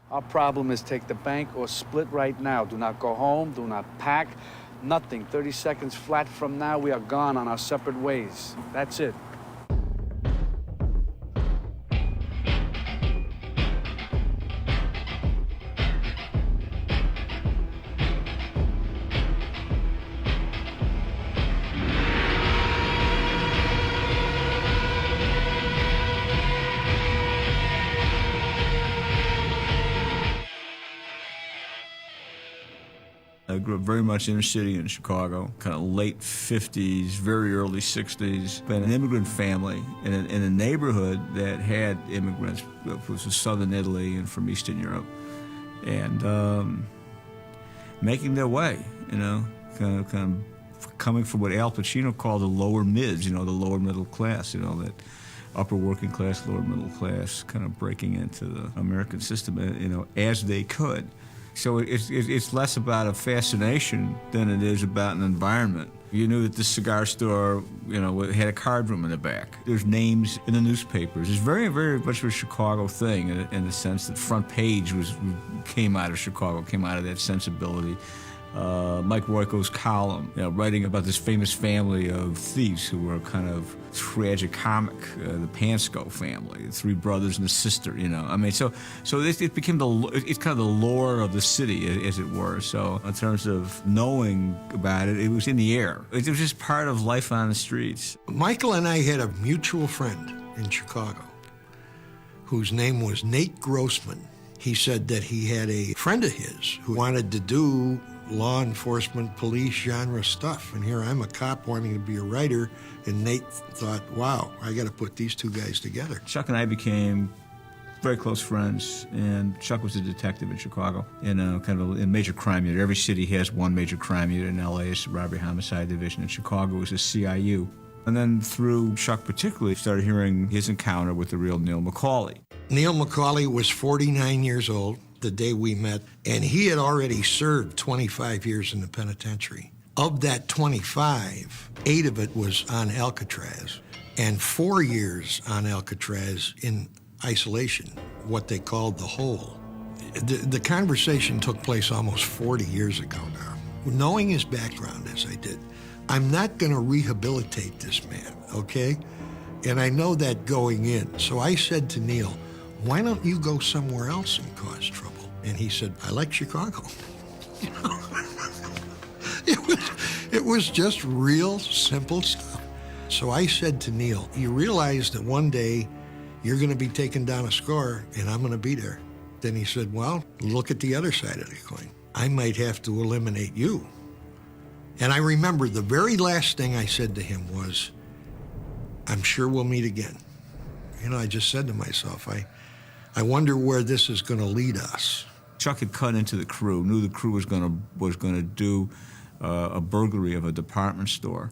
Our problem is take the bank or split right now. Do not go home, do not pack, nothing. 30 seconds flat from now, we are gone on our separate ways. That's it. I grew up very much inner city in Chicago, kind of late 50s, very early 60s. Been an immigrant family in a neighborhood that had immigrants, which was southern Italy and from Eastern Europe, and making their way, you know, kind of coming from what Al Pacino called the lower mids, you know, the lower middle class, you know, that upper working class, lower middle class, kind of breaking into the American system, you know, as they could. So it's less about a fascination than it is about an environment. You knew that this cigar store, you know, had a card room in the back. There's names in the newspapers. It's very, very much a Chicago thing in the sense that front page came out of Chicago, came out of that sensibility. Mike Royko's column, you know, writing about this famous family of thieves who were kind of tragicomic, the Pansco family, the three brothers and a sister, you know. I mean, so it became it's kind of the lore of the city, as it were. So in terms of knowing about it, it was in the air. It was just part of life on the streets. Michael and I had a mutual friend in Chicago whose name was Nate Grossman. He said that he had a friend of his who wanted to do law enforcement, police genre stuff. And here I'm a cop wanting to be a writer, and Nate thought, wow, I got to put these two guys together. Chuck and I became very close friends, and Chuck was a detective in Chicago in a kind of a major crime unit. Every city has one major crime unit. In LA, it's the Robbery Homicide Division. In Chicago, it was a CIU. And then through Chuck particularly, started hearing his encounter with the real Neil McCauley. Neil McCauley was 49 years old the day we met, and he had already served 25 years in the penitentiary. Of that 25, 8 of it was on Alcatraz, and 4 years on Alcatraz in isolation, what they called the hole. The conversation took place almost 40 years ago now. Knowing his background as I did, I'm not going to rehabilitate this man, okay? And I know that going in. So I said to Neil, why don't you go somewhere else and cause trouble? And he said, I like Chicago. You know? It was just real simple stuff. So I said to Neil, you realize that one day you're going to be taking down a score and I'm going to be there. Then he said, well, look at the other side of the coin. I might have to eliminate you. And I remember the very last thing I said to him was, I'm sure we'll meet again. You know, I just said to myself, I wonder where this is going to lead us. Chuck had cut into the crew, knew the crew was going to do a burglary of a department store.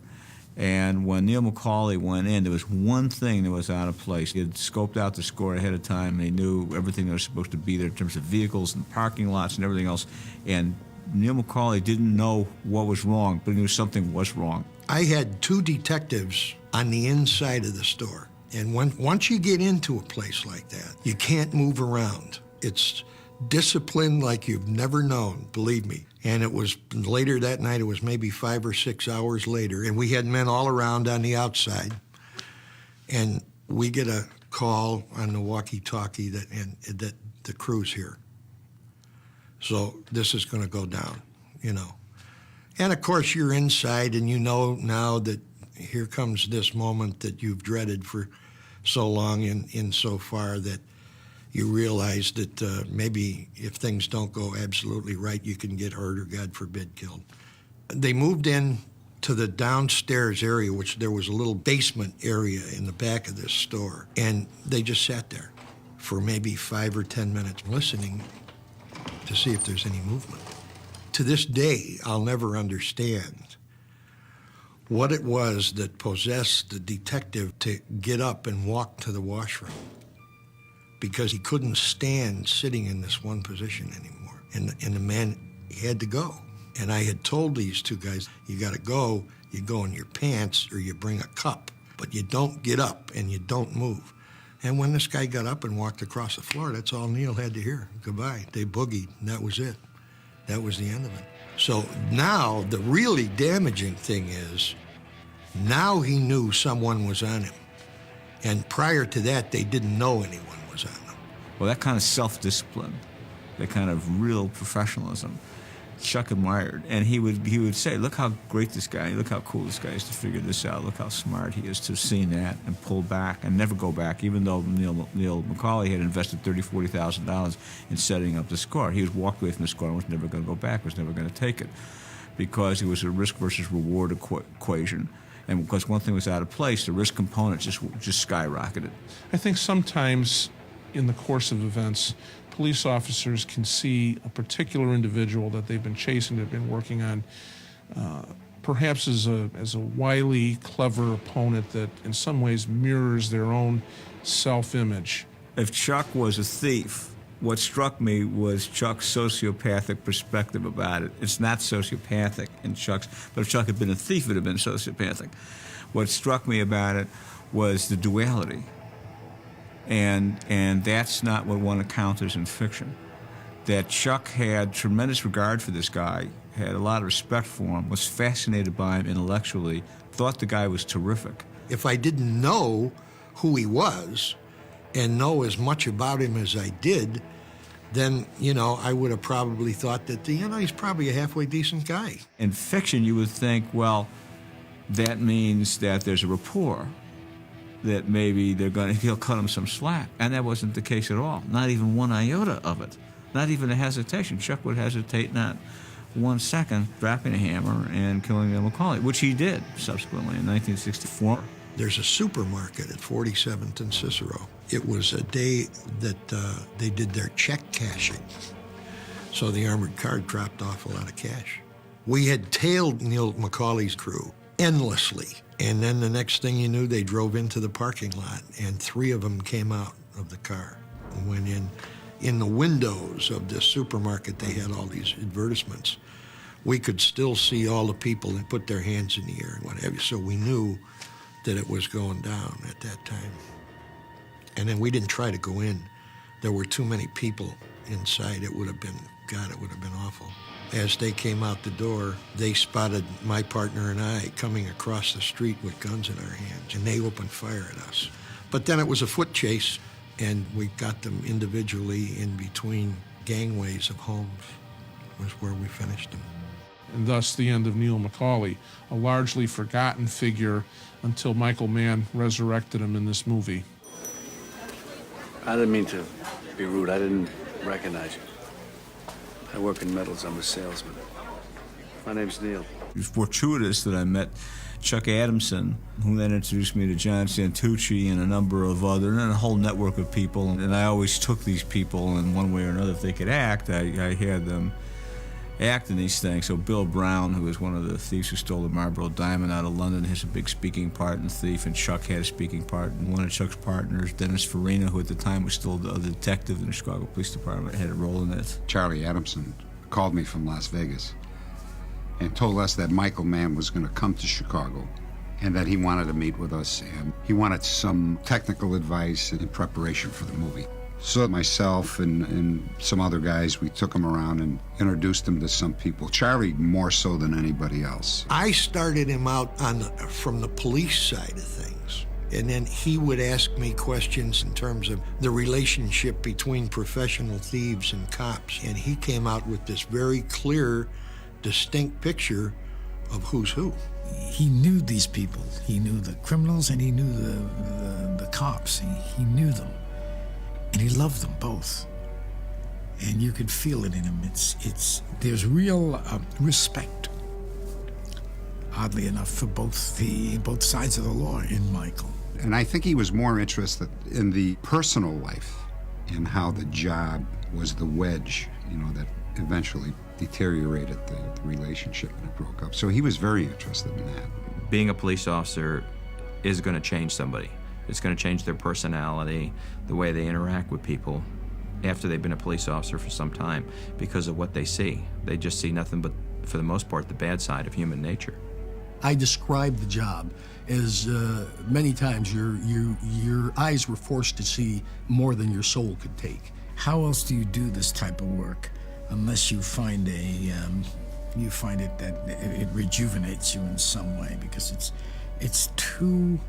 And when Neil McCauley went in, there was one thing that was out of place. He had scoped out the score ahead of time, and he knew everything that was supposed to be there in terms of vehicles and parking lots and everything else. And Neil McCauley didn't know what was wrong, but he knew something was wrong. I had 2 detectives on the inside of the store. And once you get into a place like that, you can't move around. It's discipline like you've never known, believe me. And it was later that night, it was maybe 5 or 6 hours later, and we had men all around on the outside. And we get a call on the walkie-talkie that the crew's here. So this is going to go down, you know. And of course, you're inside, and you know now that here comes this moment that you've dreaded for so long in so far that you realize that maybe if things don't go absolutely right, you can get hurt or, God forbid, killed. They moved in to the downstairs area, which there was a little basement area in the back of this store, and they just sat there for maybe 5 or 10 minutes listening to see if there's any movement. To this day, I'll never understand what it was that possessed the detective to get up and walk to the washroom, because he couldn't stand sitting in this one position anymore. And the man had to go. And I had told these 2 guys, you gotta go, you go in your pants or you bring a cup, but you don't get up and you don't move. And when this guy got up and walked across the floor, that's all Neil had to hear. Goodbye. They boogied, and that was it. That was the end of it. So now the really damaging thing is, now he knew someone was on him. And prior to that, they didn't know anyone was on him. Well, that kind of self-discipline, that kind of real professionalism, Chuck admired. And he would say, look how great this guy, look how cool this guy is to figure this out, look how smart he is to have seen that and pull back and never go back, even though Neil McCauley had invested $30,000, $40,000 in setting up the score. He was walked away from the score and was never going to go back, was never going to take it, because it was a risk versus reward equation. And because one thing was out of place, the risk component just skyrocketed. I think sometimes in the course of events, police officers can see a particular individual that they've been chasing, they've been working on, perhaps as a wily, clever opponent that in some ways mirrors their own self-image. If Chuck was a thief, what struck me was Chuck's sociopathic perspective about it. It's not sociopathic in Chuck's, but if Chuck had been a thief, it would have been sociopathic. What struck me about it was the duality. And that's not what one encounters in fiction. That Chuck had tremendous regard for this guy, had a lot of respect for him, was fascinated by him intellectually, thought the guy was terrific. If I didn't know who he was and know as much about him as I did, then, I would have probably thought that, he's probably a halfway decent guy. In fiction, you would think, well, that means that there's a rapport, that maybe he'll cut him some slack. And that wasn't the case at all. Not even one iota of it. Not even a hesitation. Chuck would hesitate not 1 second, dropping a hammer and killing McCauley, which he did subsequently in 1964. There's a supermarket at 47th and Cicero. It was a day that they did their check cashing. So the armored car dropped off a lot of cash. We had tailed Neil McCauley's crew endlessly. And then the next thing you knew, they drove into the parking lot, and 3 of them came out of the car and went in. In the windows of the supermarket, they had all these advertisements. We could still see all the people that put their hands in the air and what have you, so we knew that it was going down at that time. And then we didn't try to go in. There were too many people inside. It would have been awful. As they came out the door, they spotted my partner and I coming across the street with guns in our hands, and they opened fire at us. But then it was a foot chase, and we got them individually in between gangways of homes, was where we finished them. And thus the end of Neil McCauley, a largely forgotten figure until Michael Mann resurrected him in this movie. I didn't mean to be rude. I didn't recognize you. I work in metals. I'm a salesman. My name's Neil. It was fortuitous that I met Chuck Adamson, who then introduced me to John Santucci and a number of other, and a whole network of people. And I always took these people in one way or another. If they could act, I had them act in these things. So Bill Brown, who was one of the thieves who stole the Marlboro Diamond out of London, has a big speaking part in Thief, and Chuck had a speaking part. And one of Chuck's partners, Dennis Farina, who at the time was still a detective in the Chicago Police Department, had a role in it. Charlie Adamson called me from Las Vegas and told us that Michael Mann was going to come to Chicago and that he wanted to meet with us, and he wanted some technical advice in preparation for the movie. So myself and some other guys, we took him around and introduced him to some people. Charlie more so than anybody else. I started him out from the police side of things. And then he would ask me questions in terms of the relationship between professional thieves and cops. And he came out with this very clear, distinct picture of who's who. He knew these people. He knew the criminals and he knew the cops. He knew them. And he loved them both. And you could feel it in him. There's real respect, oddly enough, for both sides of the law in Michael. And I think he was more interested in the personal life and how the job was the wedge, that eventually deteriorated the relationship and it broke up. So he was very interested in that. Being a police officer is going to change somebody. It's going to change their personality, the way they interact with people after they've been a police officer for some time because of what they see. They just see nothing but, for the most part, the bad side of human nature. I described the job as many times your eyes were forced to see more than your soul could take. How else do you do this type of work unless you find you find it that it rejuvenates you in some way, because it's too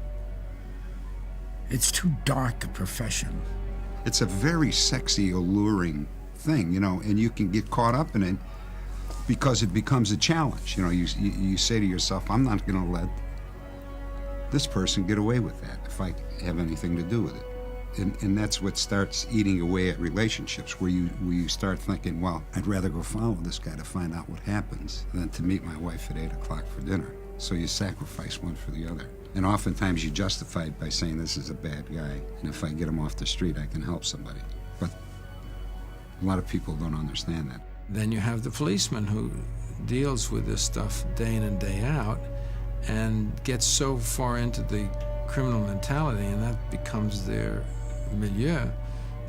dark a profession. It's a very sexy, alluring thing, you know, and you can get caught up in it because it becomes a challenge. You know, you say to yourself, I'm not going to let this person get away with that if I have anything to do with it. And that's what starts eating away at relationships, where you start thinking, well, I'd rather go follow this guy to find out what happens than to meet my wife at 8 o'clock for dinner. So you sacrifice one for the other. And oftentimes you justify it by saying this is a bad guy, and if I get him off the street, I can help somebody. But a lot of people don't understand that. Then you have the policeman who deals with this stuff day in and day out and gets so far into the criminal mentality, and that becomes their milieu,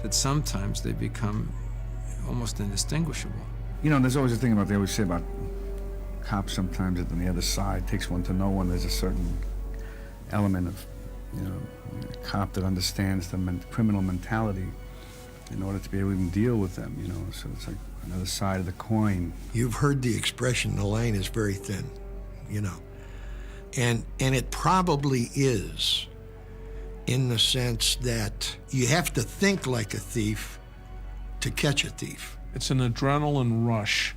that sometimes they become almost indistinguishable. You know, there's always a thing about, they always say about cops sometimes that on the other side takes one to know one. There's a certain element of, you know, a cop that understands the criminal mentality in order to be able to even deal with them, you know, so it's like another side of the coin. You've heard the expression, the line is very thin, you know. And it probably is, in the sense that you have to think like a thief to catch a thief. It's an adrenaline rush.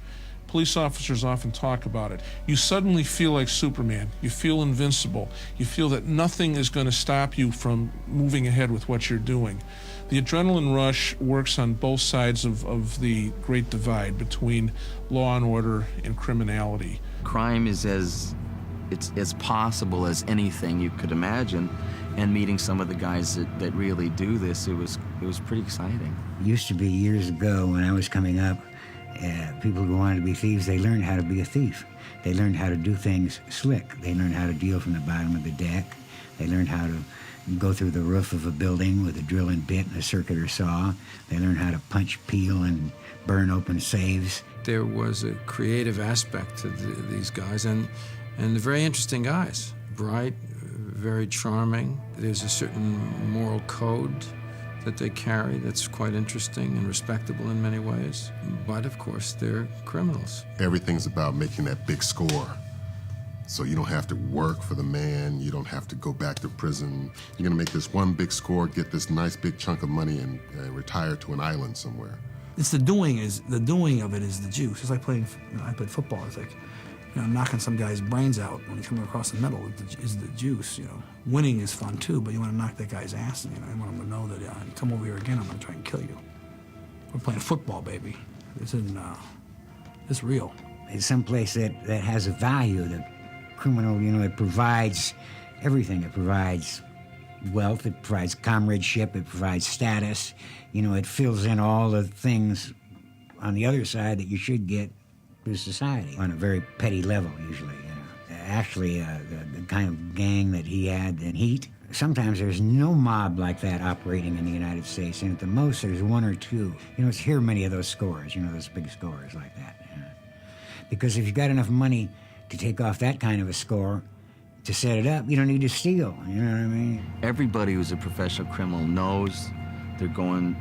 Police officers often talk about it. You suddenly feel like Superman. You feel invincible. You feel that nothing is going to stop you from moving ahead with what you're doing. The adrenaline rush works on both sides of the great divide between law and order and criminality. Crime is as possible as anything you could imagine, and meeting some of the guys that really do this, it was pretty exciting. It used to be years ago when I was coming up, people who wanted to be thieves, they learned how to be a thief. They learned how to do things slick. They learned how to deal from the bottom of the deck. They learned how to go through the roof of a building with a drill and bit and a circular saw. They learned how to punch, peel, and burn open safes. There was a creative aspect to these guys, and they're very interesting guys. Bright, very charming. There's a certain moral code that they carry that's quite interesting and respectable in many ways. But of course, they're criminals. Everything's about making that big score. So you don't have to work for the man, you don't have to go back to prison. You're gonna make this one big score, get this nice big chunk of money, and retire to an island somewhere. It's the doing of it is the juice. It's like playing, I played football. It's like, knocking some guy's brains out when he's coming across the middle is the juice, Winning is fun too, but you want to knock that guy's ass, you want him to know that, you come over here again, I'm going to try and kill you. We're playing football, baby. This isn't, it's real. It's someplace that has a value. The criminal, it provides everything. It provides wealth, it provides comradeship, it provides status. It fills in all the things on the other side that you should get through society on a very petty level, usually. Actually, the kind of gang that he had in Heat, sometimes there's no mob like that operating in the United States, and at the most there's one or two. It's here many of those scores, those big scores like that. Because if you've got enough money to take off that kind of a score, to set it up, you don't need to steal, you know what I mean? Everybody who's a professional criminal knows they're going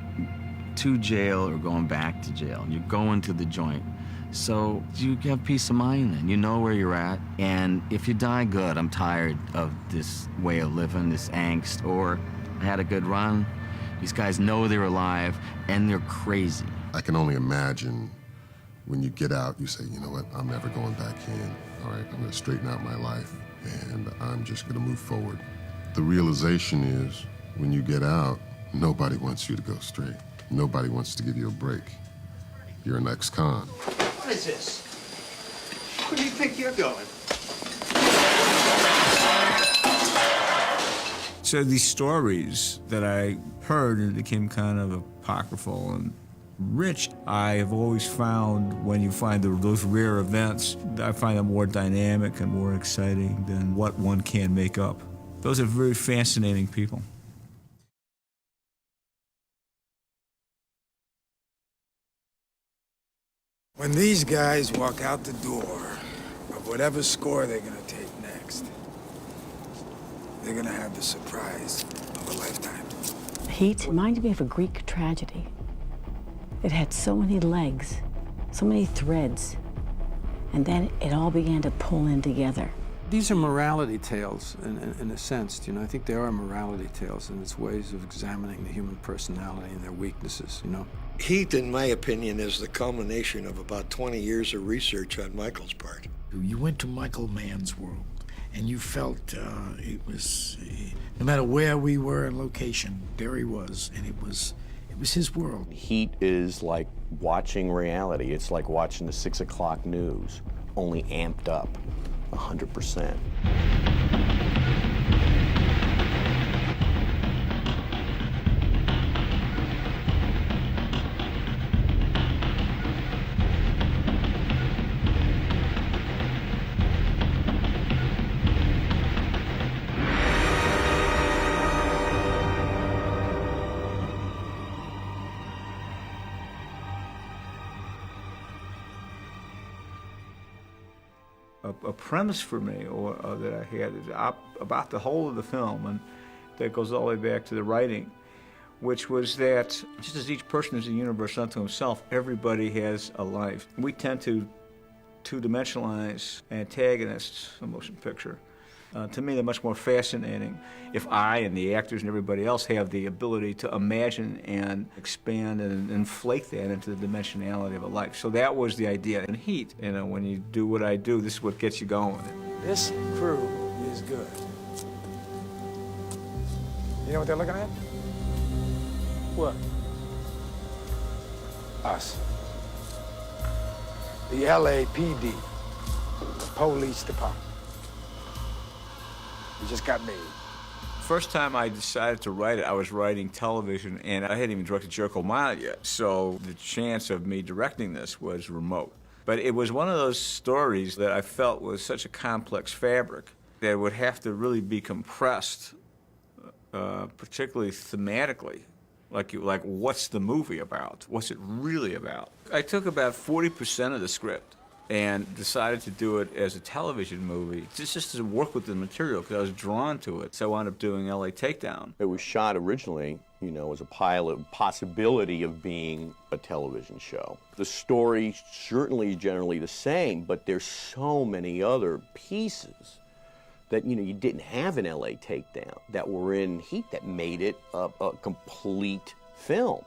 to jail or going back to jail. You're going to the joint. So you have peace of mind then. You know where you're at. And if you die, good. I'm tired of this way of living, this angst. Or I had a good run. These guys know they're alive, and they're crazy. I can only imagine when you get out, you say, you know what, I'm never going back in. All right, I'm going to straighten out my life, and I'm just going to move forward. The realization is, when you get out, nobody wants you to go straight. Nobody wants to give you a break. You're an ex-con. What is this? Where do you think you're going? So these stories that I heard and became kind of apocryphal and rich, I have always found when you find those rare events, I find them more dynamic and more exciting than what one can make up. Those are very fascinating people. When these guys walk out the door of whatever score they're going to take next, next. They're gonna have the surprise of a lifetime. Heat reminded me of a Greek tragedy. It had so many legs, so many threads, and then it all began to pull in together. These are morality tales, in a sense. You know, I think they are morality tales, and it's ways of examining the human personality and their weaknesses, you know. Heat, in my opinion, is the culmination of about 20 years of research on Michael's part. You went to Michael Mann's world, and you felt it was, no matter where we were in location, there he was, and it was his world. Heat is like watching reality. It's like watching the 6 o'clock news, only amped up 100%. A premise for me that I had is about the whole of the film, and that goes all the way back to the writing, which was that just as each person is a universe unto himself, everybody has a life. We tend to two-dimensionalize antagonists in a motion picture. To me, they're much more fascinating if I and the actors and everybody else have the ability to imagine and expand and inflate that into the dimensionality of a life. So that was the idea. In Heat, you know, when you do what I do, this is what gets you going. This crew is good. You know what they're looking at? What? Us. The LAPD, the police department. We just got made. First time I decided to write it, I was writing television, and I hadn't even directed Jericho Mile yet, so the chance of me directing this was remote. But it was one of those stories that I felt was such a complex fabric that would have to really be compressed, particularly thematically. Like, what's the movie about? What's it really about? I took about 40% of the script and decided to do it as a television movie, just to work with the material, because I was drawn to it. So I wound up doing LA Takedown. It was shot originally, you know, as a pilot possibility of being a television show. The story certainly is generally the same, but there's so many other pieces that, you know, you didn't have in LA Takedown that were in Heat that made it a complete film.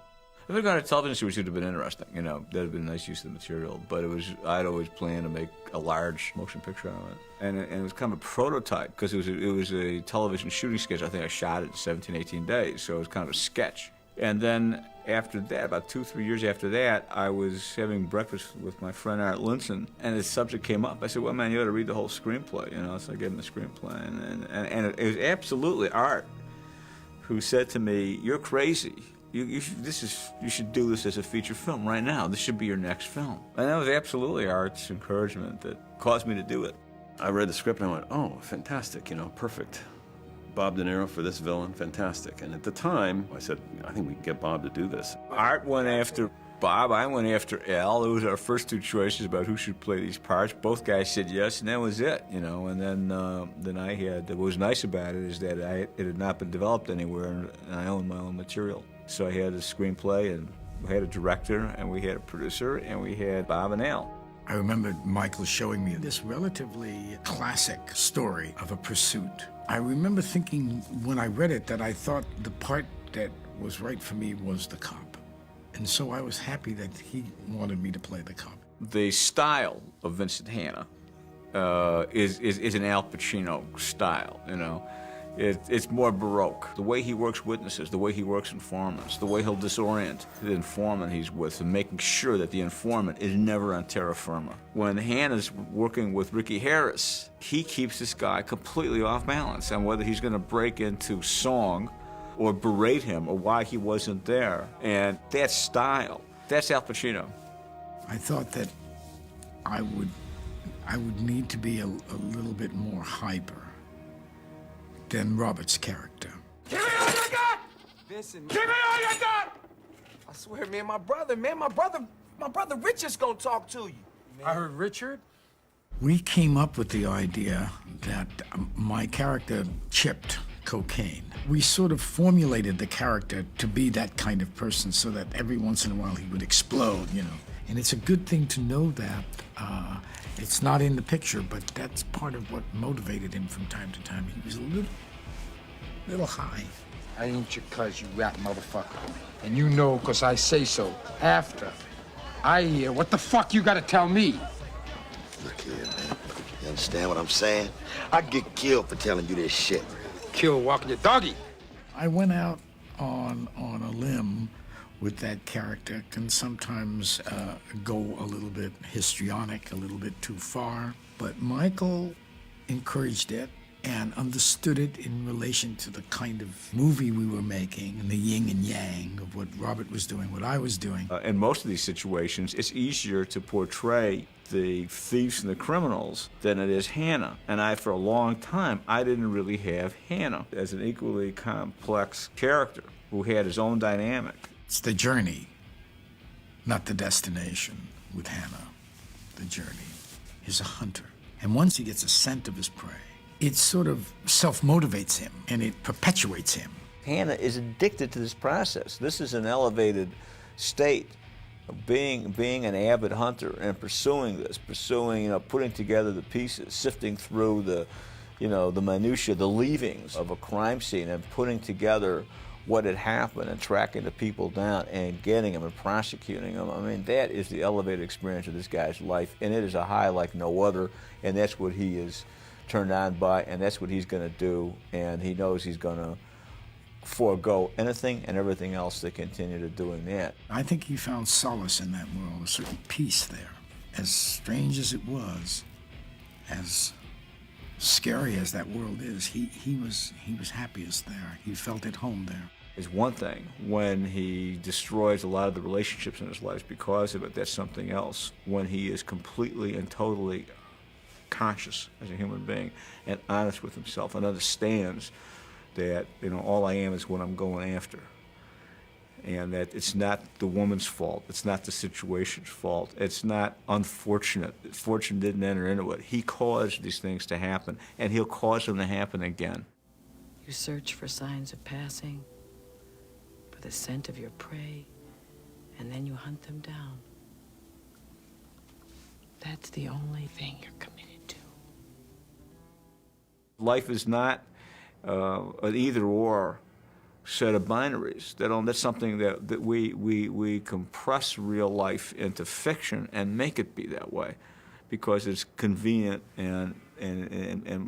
If I'd gone to television series, it would have been interesting, you know, that would have been a nice use of the material, but I'd always planned to make a large motion picture out of it. And it was kind of a prototype, because it was a television shooting sketch. I think I shot it in 17, 18 days, so it was kind of a sketch. And then after that, about 2-3 years after that, I was having breakfast with my friend Art Linson, and the subject came up. I said, well, man, you ought to read the whole screenplay, you know, so I gave him the screenplay. And it was absolutely Art who said to me, you're crazy. You should do this as a feature film right now. This should be your next film. And that was absolutely Art's encouragement that caused me to do it. I read the script and I went, oh, fantastic, you know, perfect. Bob DeNiro for this villain, fantastic. And at the time, I said, I think we can get Bob to do this. Art went after Bob, I went after Al. Those were our first two choices about who should play these parts. Both guys said yes, and that was it, you know. And then I had, what was nice about it is that it had not been developed anywhere, and I owned my own material. So I had a screenplay, and we had a director, and we had a producer, and we had Bob and Al. I remember Michael showing me this relatively classic story of a pursuit. I remember thinking when I read it that I thought the part that was right for me was the cop. And so I was happy that he wanted me to play the cop. The style of Vincent Hanna is an Al Pacino style, you know. It's more Baroque. The way he works witnesses, the way he works informants, the way he'll disorient the informant he's with, and making sure that the informant is never on terra firma. When Hanna's working with Ricky Harris, he keeps this guy completely off balance on whether he's going to break into song or berate him or why he wasn't there. And that style, that's Al Pacino. I thought that I would need to be a little bit more hyper than Robert's character. Give me all you got! Vincent, give me all you got! I swear, man, my brother Richard's gonna talk to you. Man. I heard Richard? We came up with the idea that my character chipped cocaine. We sort of formulated the character to be that kind of person so that every once in a while he would explode, you know. And it's a good thing to know that. It's not in the picture, but that's part of what motivated him from time to time. He was a little high. I ain't your cuz, you rat motherfucker. And you know, 'cause I say so. After I hear what the fuck you gotta tell me. Look here, man. You understand what I'm saying? I'd get killed for telling you this shit. Kill walking your doggy. I went out on a limb with that character, can sometimes go a little bit histrionic, a little bit too far. But Michael encouraged it and understood it in relation to the kind of movie we were making and the yin and yang of what Robert was doing, what I was doing. In most of these situations, it's easier to portray the thieves and the criminals than it is Hanna. And for a long time, I didn't really have Hanna as an equally complex character who had his own dynamic. It's the journey, not the destination with Hanna. The journey. He's a hunter. And once he gets a scent of his prey, it sort of self-motivates him and it perpetuates him. Hanna is addicted to this process. This is an elevated state of being an avid hunter and pursuing this, putting together the pieces, sifting through the minutia, the leavings of a crime scene and putting together what had happened and tracking the people down and getting them and prosecuting them. I mean, that is the elevated experience of this guy's life, and it is a high like no other, and that's what he is turned on by, and that's what he's going to do, and he knows he's going to forego anything and everything else to continue to doing that. I think he found solace in that world, a certain peace there. As strange as it was, as scary as that world is, he was happiest there. He felt at home there. It's one thing when he destroys a lot of the relationships in his life because of it. That's something else. When he is completely and totally conscious as a human being and honest with himself and understands that all I am is what I'm going after, and that it's not the woman's fault, it's not the situation's fault, it's not unfortunate. Fortune didn't enter into it. He caused these things to happen, and he'll cause them to happen again. You search for signs of passing, for the scent of your prey, and then you hunt them down. That's the only thing you're committed to. Life is not an either-or set of binaries. That's something that we compress real life into fiction and make it be that way because it's convenient and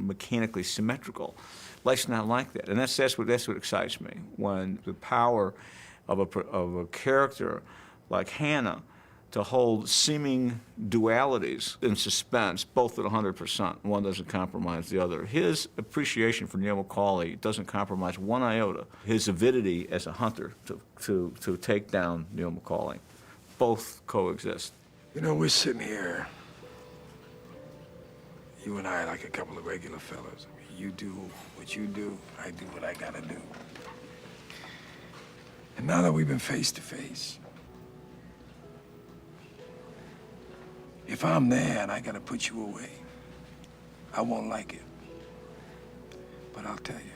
mechanically symmetrical. Life's not like that, and that's what excites me, when the power of a character like Hanna to hold seeming dualities in suspense, both at 100%. One doesn't compromise the other. His appreciation for Neil McCauley doesn't compromise one iota. His avidity as a hunter to take down Neil McCauley. Both coexist. You know, we're sitting here, you and I, like a couple of regular fellas. I mean, you do what you do, I do what I gotta do. And now that we've been face to face, if I'm there and I gotta put you away, I won't like it. But I'll tell you,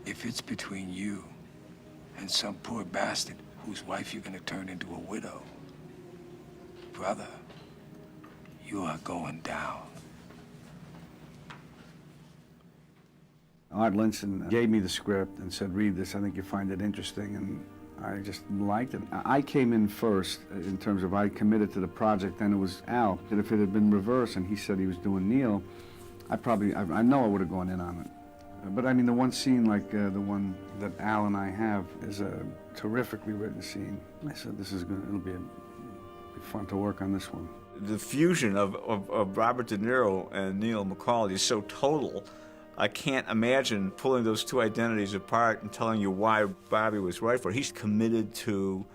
if it's between you and some poor bastard whose wife you're gonna turn into a widow, brother, you are going down. Art Linson gave me the script and said, read this, I think you'll find it interesting, and I just liked it. I came in first in terms of I committed to the project, then it was Al. And if it had been reversed and he said he was doing Neil, I know I would have gone in on it. But I mean, the one scene like the one that Al and I have is a terrifically written scene. I said, it'll be fun to work on this one. The fusion of Robert De Niro and Neil McCauley is so total. I can't imagine pulling those two identities apart and telling you why Bobby was right for it. He's committed to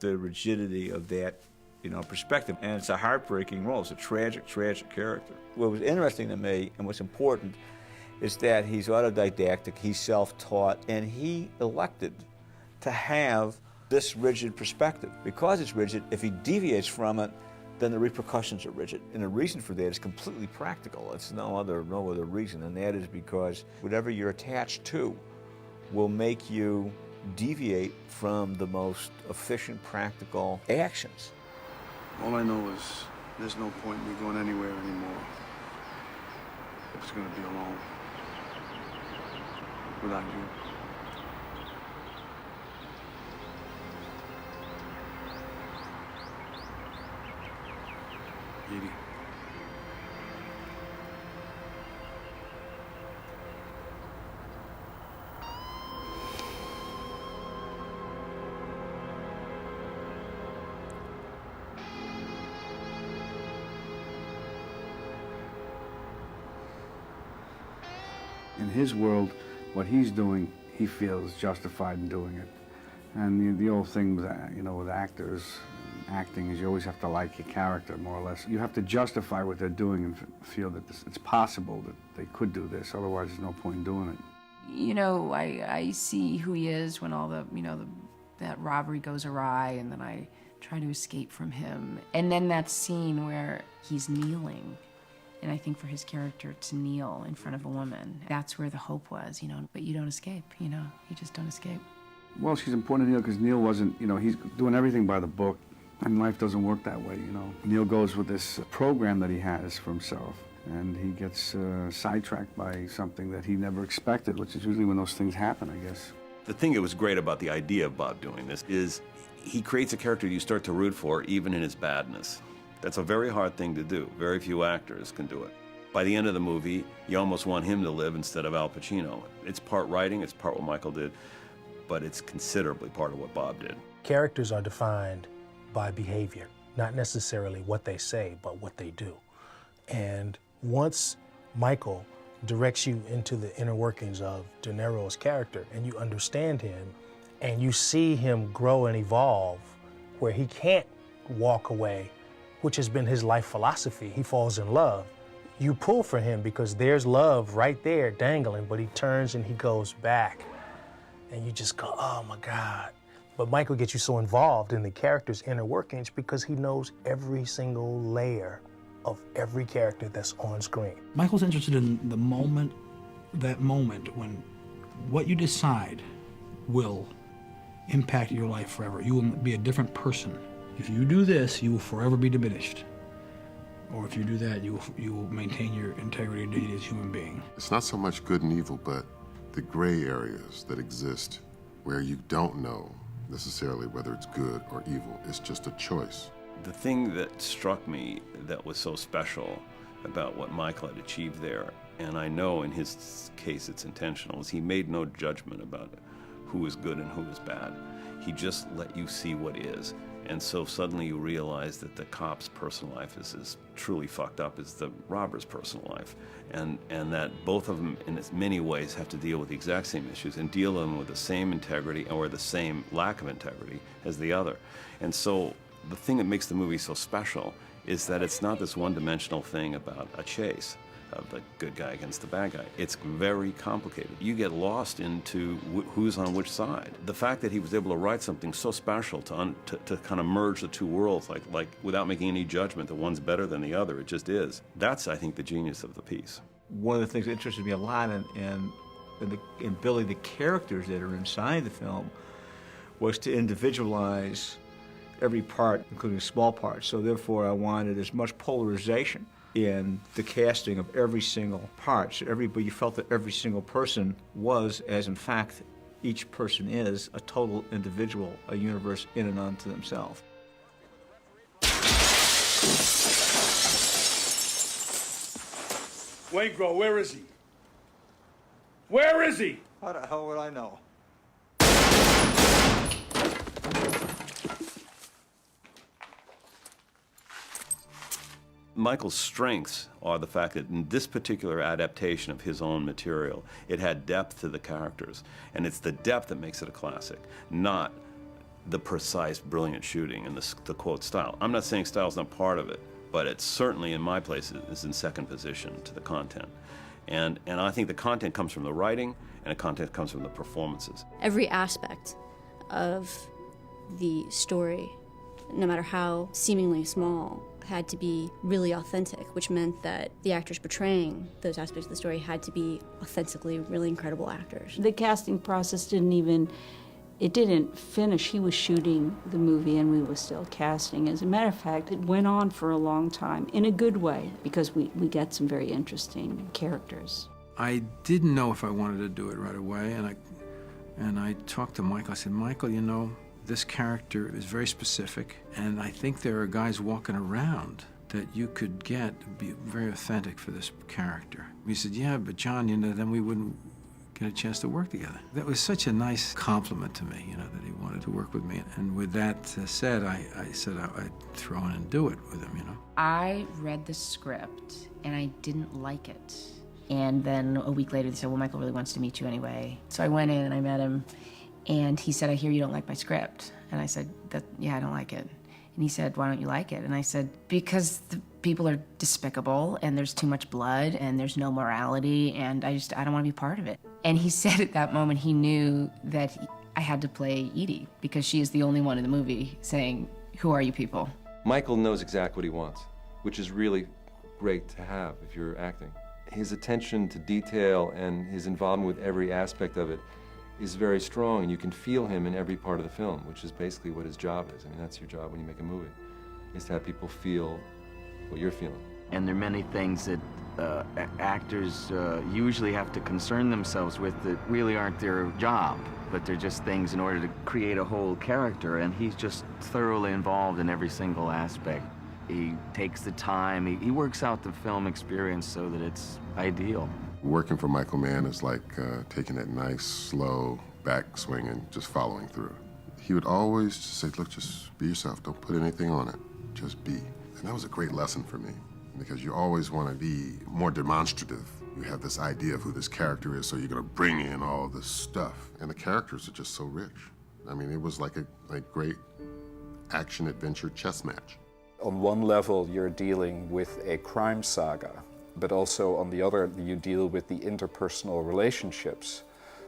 the rigidity of that, perspective. And it's a heartbreaking role. It's a tragic, tragic character. What was interesting to me and what's important is that he's autodidactic, he's self-taught, and he elected to have this rigid perspective. Because it's rigid, if he deviates from it, then the repercussions are rigid. And the reason for that is completely practical. It's no other reason, and that is because whatever you're attached to will make you deviate from the most efficient, practical actions. All I know is there's no point in me going anywhere anymore. I'm just gonna be alone without you. Edie. In his world, what he's doing, he feels justified in doing it. And the old thing with, with actors, acting is you always have to like your character, more or less. You have to justify what they're doing and feel that it's possible that they could do this, otherwise there's no point in doing it. You know, I see who he is when all that robbery goes awry, and then I try to escape from him. And then that scene where he's kneeling, and I think for his character to kneel in front of a woman, that's where the hope was, but you don't escape, you just don't escape. Well, she's important to Neil because Neil wasn't, he's doing everything by the book, and life doesn't work that way, Neil goes with this program that he has for himself, and he gets sidetracked by something that he never expected, which is usually when those things happen, I guess. The thing that was great about the idea of Bob doing this is he creates a character you start to root for even in his badness. That's a very hard thing to do. Very few actors can do it. By the end of the movie, you almost want him to live instead of Al Pacino. It's part writing, it's part what Michael did, but it's considerably part of what Bob did. Characters are defined by behavior, not necessarily what they say, but what they do. And once Michael directs you into the inner workings of DeNiro's character, and you understand him, and you see him grow and evolve, where he can't walk away, which has been his life philosophy. He falls in love. You pull for him because there's love right there dangling, but he turns and he goes back. And you just go, oh my God. But Michael gets you so involved in the character's inner workings because he knows every single layer of every character that's on screen. Michael's interested in the moment, that moment when what you decide will impact your life forever. You will be a different person. If you do this, you will forever be diminished. Or if you do that, you will maintain your integrity and dignity as a human being. It's not so much good and evil, but the gray areas that exist where you don't know necessarily whether it's good or evil. It's just a choice. The thing that struck me that was so special about what Michael had achieved there, and I know in his case it's intentional, is he made no judgment about who is good and who is bad. He just let you see what is. And so suddenly you realize that the cop's personal life is as truly fucked up as the robber's personal life. And that both of them, in as many ways, have to deal with the exact same issues and deal with them with the same integrity or the same lack of integrity as the other. And so the thing that makes the movie so special is that it's not this one-dimensional thing about a chase of the good guy against the bad guy. It's very complicated. You get lost into who's on which side. The fact that he was able to write something so special to kind of merge the two worlds, like without making any judgment that one's better than the other, it just is. That's, I think, the genius of the piece. One of the things that interested me a lot in building the characters that are inside the film was to individualize every part, including small parts. So therefore, I wanted as much polarization in the casting of every single part. So you felt that every single person was, as in fact each person is, a total individual, a universe in and unto themselves. Waingro, where is he? Where is he? How the hell would I know? Michael's strengths are the fact that in this particular adaptation of his own material, it had depth to the characters. And it's the depth that makes it a classic, not the precise, brilliant shooting and the quote style. I'm not saying style's not part of it, but it's certainly, in my place, is in second position to the content. And I think the content comes from the writing, and the content comes from the performances. Every aspect of the story, no matter how seemingly small, had to be really authentic, which meant that the actors portraying those aspects of the story had to be authentically really incredible actors. The casting process didn't finish. He was shooting the movie and we were still casting. As a matter of fact, it went on for a long time, in a good way, because we got some very interesting characters. I didn't know if I wanted to do it right away, and I talked to Michael. I said, Michael, you know, this character is very specific, and I think there are guys walking around that you could be very authentic for this character. He said, yeah, but John, you know, then we wouldn't get a chance to work together. That was such a nice compliment to me, you know, that he wanted to work with me. And with that said, I said I'd throw in and do it with him, you know. I read the script, and I didn't like it. And then a week later, they said, well, Michael really wants to meet you anyway. So I went in and I met him, and he said, I hear you don't like my script. And I said, yeah, I don't like it. And he said, why don't you like it? And I said, because the people are despicable, and there's too much blood, and there's no morality, and I don't want to be part of it. And he said at that moment he knew that I had to play Edie, because she is the only one in the movie saying, who are you people? Michael knows exactly what he wants, which is really great to have if you're acting. His attention to detail and his involvement with every aspect of it is very strong, and you can feel him in every part of the film, which is basically what his job is. I mean, that's your job when you make a movie, is to have people feel what you're feeling. And there are many things that actors usually have to concern themselves with that really aren't their job, but they're just things in order to create a whole character, and he's just thoroughly involved in every single aspect. He takes the time, he works out the film experience so that it's ideal. Working for Michael Mann is like taking that nice, slow backswing and just following through. He would always just say, look, just be yourself. Don't put anything on it. Just be. And that was a great lesson for me, because you always want to be more demonstrative. You have this idea of who this character is, so you're going to bring in all this stuff. And the characters are just so rich. I mean, it was like a great action-adventure chess match. On one level, you're dealing with a crime saga, but also on the other, you deal with the interpersonal relationships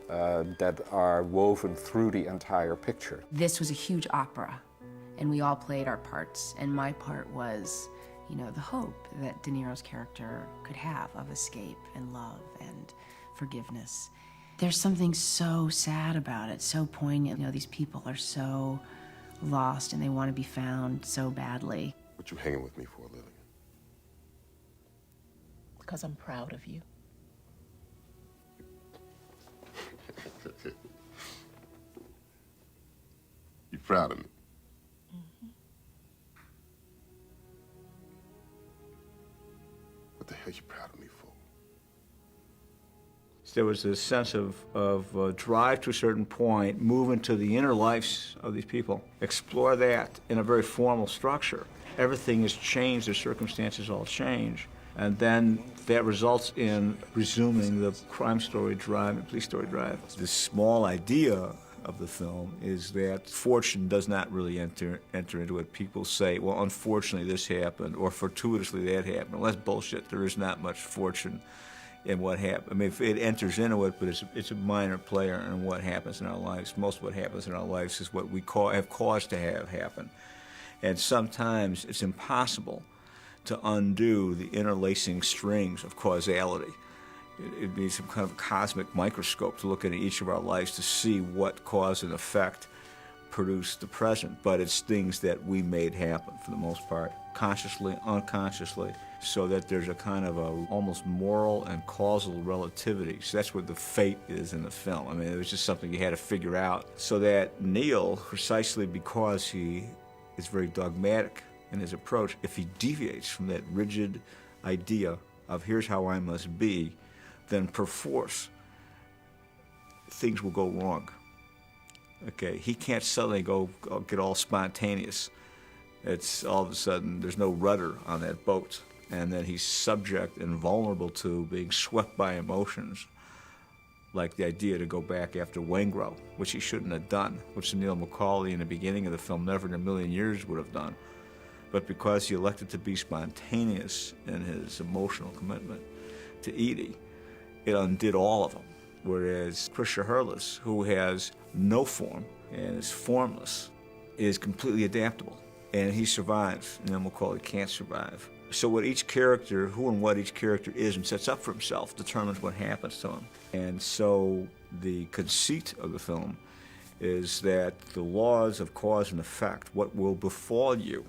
that are woven through the entire picture. This was a huge opera, and we all played our parts, and my part was, you know, the hope that DeNiro's character could have of escape and love and forgiveness. There's something so sad about it, so poignant. You know, these people are so lost and they want to be found so badly. What you hanging with me for, Lillian? Because I'm proud of you. You proud of me? What the hell are you proud of me for? There was this sense of drive to a certain point, move into the inner lives of these people, explore that in a very formal structure. Everything has changed, their circumstances all change, and then that results in resuming the crime story drive and police story drive. The small idea of the film is that fortune does not really enter into it. People say, well, unfortunately this happened, or fortuitously that happened. Well, that's bullshit. There is not much fortune in what happened. I mean, if it enters into it, but it's a minor player in what happens in our lives. Most of what happens in our lives is what we have cause to have happen. And sometimes it's impossible to undo the interlacing strings of causality. It needs some kind of cosmic microscope to look into each of our lives to see what cause and effect produce the present. But it's things that we made happen for the most part, consciously, unconsciously, so that there's a kind of almost moral and causal relativity. So that's what the fate is in the film. I mean, it was just something you had to figure out. So that Neil, precisely because he is very dogmatic in his approach, if he deviates from that rigid idea of here's how I must be, then perforce things will go wrong. Okay, he can't suddenly go get all spontaneous. It's all of a sudden there's no rudder on that boat, and then he's subject and vulnerable to being swept by emotions, like the idea to go back after Waingro, which he shouldn't have done, which Neil McCauley in the beginning of the film never in a million years would have done. But because he elected to be spontaneous in his emotional commitment to Edie, it undid all of them. Whereas Krisha Hurlis, who has no form and is formless, is completely adaptable. and he survives, and then McCauley can't survive. So what each character, who and what each character is and sets up for himself, determines what happens to him. And so the conceit of the film is that the laws of cause and effect, what will befall you,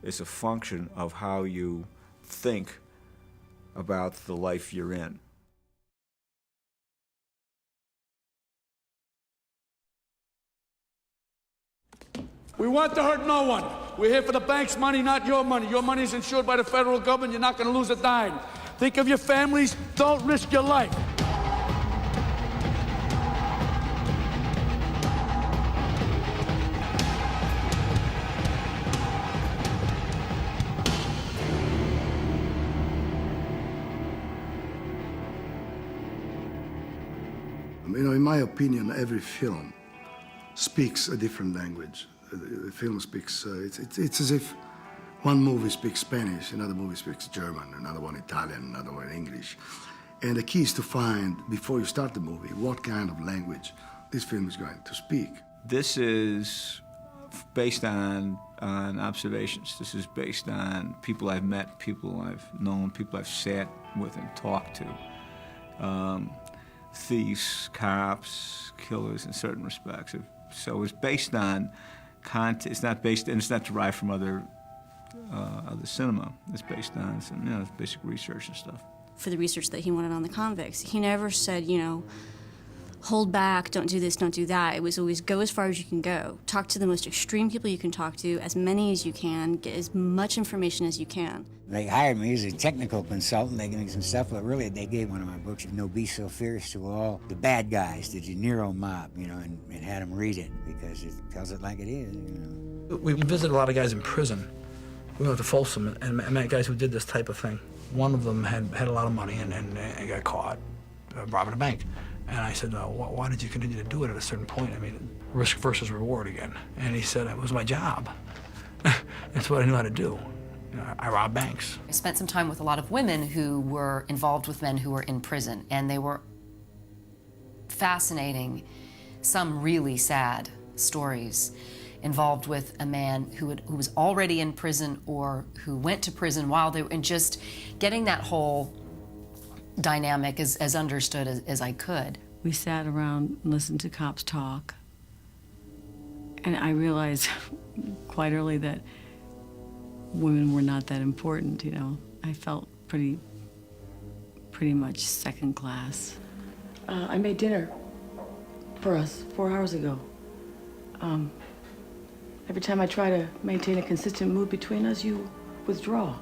is a function of how you think about the life you're in. We want to hurt no one. We're here for the bank's money, not your money. Your money is insured by the federal government. You're not going to lose a dime. Think of your families. Don't risk your life. You know, in my opinion, every film speaks a different language. The film speaks, it's as if one movie speaks Spanish, another movie speaks German, another one Italian, another one English. And the key is to find, before you start the movie, what kind of language this film is going to speak. This is based on observations. This is based on people I've met, people I've known, people I've sat with and talked to. Thieves, cops, killers in certain respects. So it's based on content. It's not based, and it's not derived from other cinema. It's based on some, you know, basic research and stuff. For the research that he wanted on the convicts, he never said, you know, hold back, don't do this, don't do that. It was always go as far as you can go. Talk to the most extreme people you can talk to, as many as you can, get as much information as you can. They hired me as a technical consultant. They gave me some stuff, but really they gave one of my books, No Be So Fierce, to all the bad guys, the DeNiro mob, you know, and had them read it because it tells it like it is, you know. We visited a lot of guys in prison. We went to Folsom and met guys who did this type of thing. One of them had a lot of money and got caught robbing a bank. And I said, why did you continue to do it at a certain point? I mean, risk versus reward again. And he said, it was my job. That's what I knew how to do. You know, I robbed banks. I spent some time with a lot of women who were involved with men who were in prison, and they were fascinating, some really sad stories involved with a man who was already in prison or who went to prison while they were, and just getting that whole dynamic as understood as I could. We sat around and listened to cops talk, and I realized quite early that women were not that important, you know. I felt pretty much second class. I made dinner for us 4 hours ago. Every time I try to maintain a consistent mood between us, you withdraw.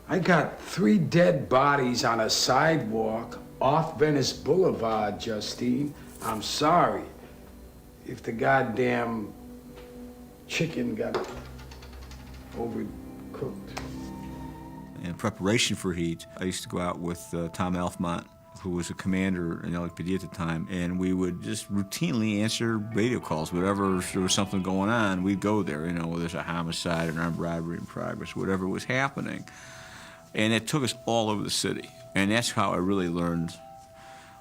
I got 3 dead bodies on a sidewalk off Venice Boulevard, Justine. I'm sorry if the goddamn chicken got overcooked. In preparation for Heat, I used to go out with Tom Alfmont, who was a commander in LAPD at the time, and we would just routinely answer radio calls. Whenever there was something going on, we'd go there, you know, whether there's a homicide, an armed robbery in progress, whatever was happening. And it took us all over the city. And that's how I really learned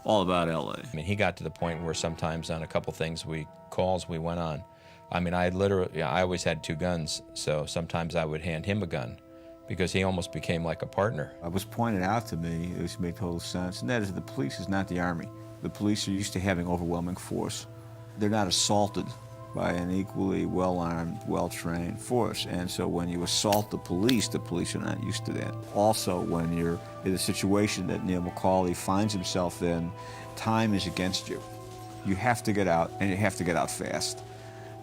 all about LA. I mean, he got to the point where sometimes on a couple things calls we went on, I mean, I always had 2 guns, so sometimes I would hand him a gun because he almost became like a partner. It was pointed out to me, it made total sense, and that is the police is not the Army. The police are used to having overwhelming force. They're not assaulted by an equally well-armed, well-trained force. And so when you assault the police are not used to that. Also, when you're in a situation that Neil McCauley finds himself in, time is against you. You have to get out, and you have to get out fast.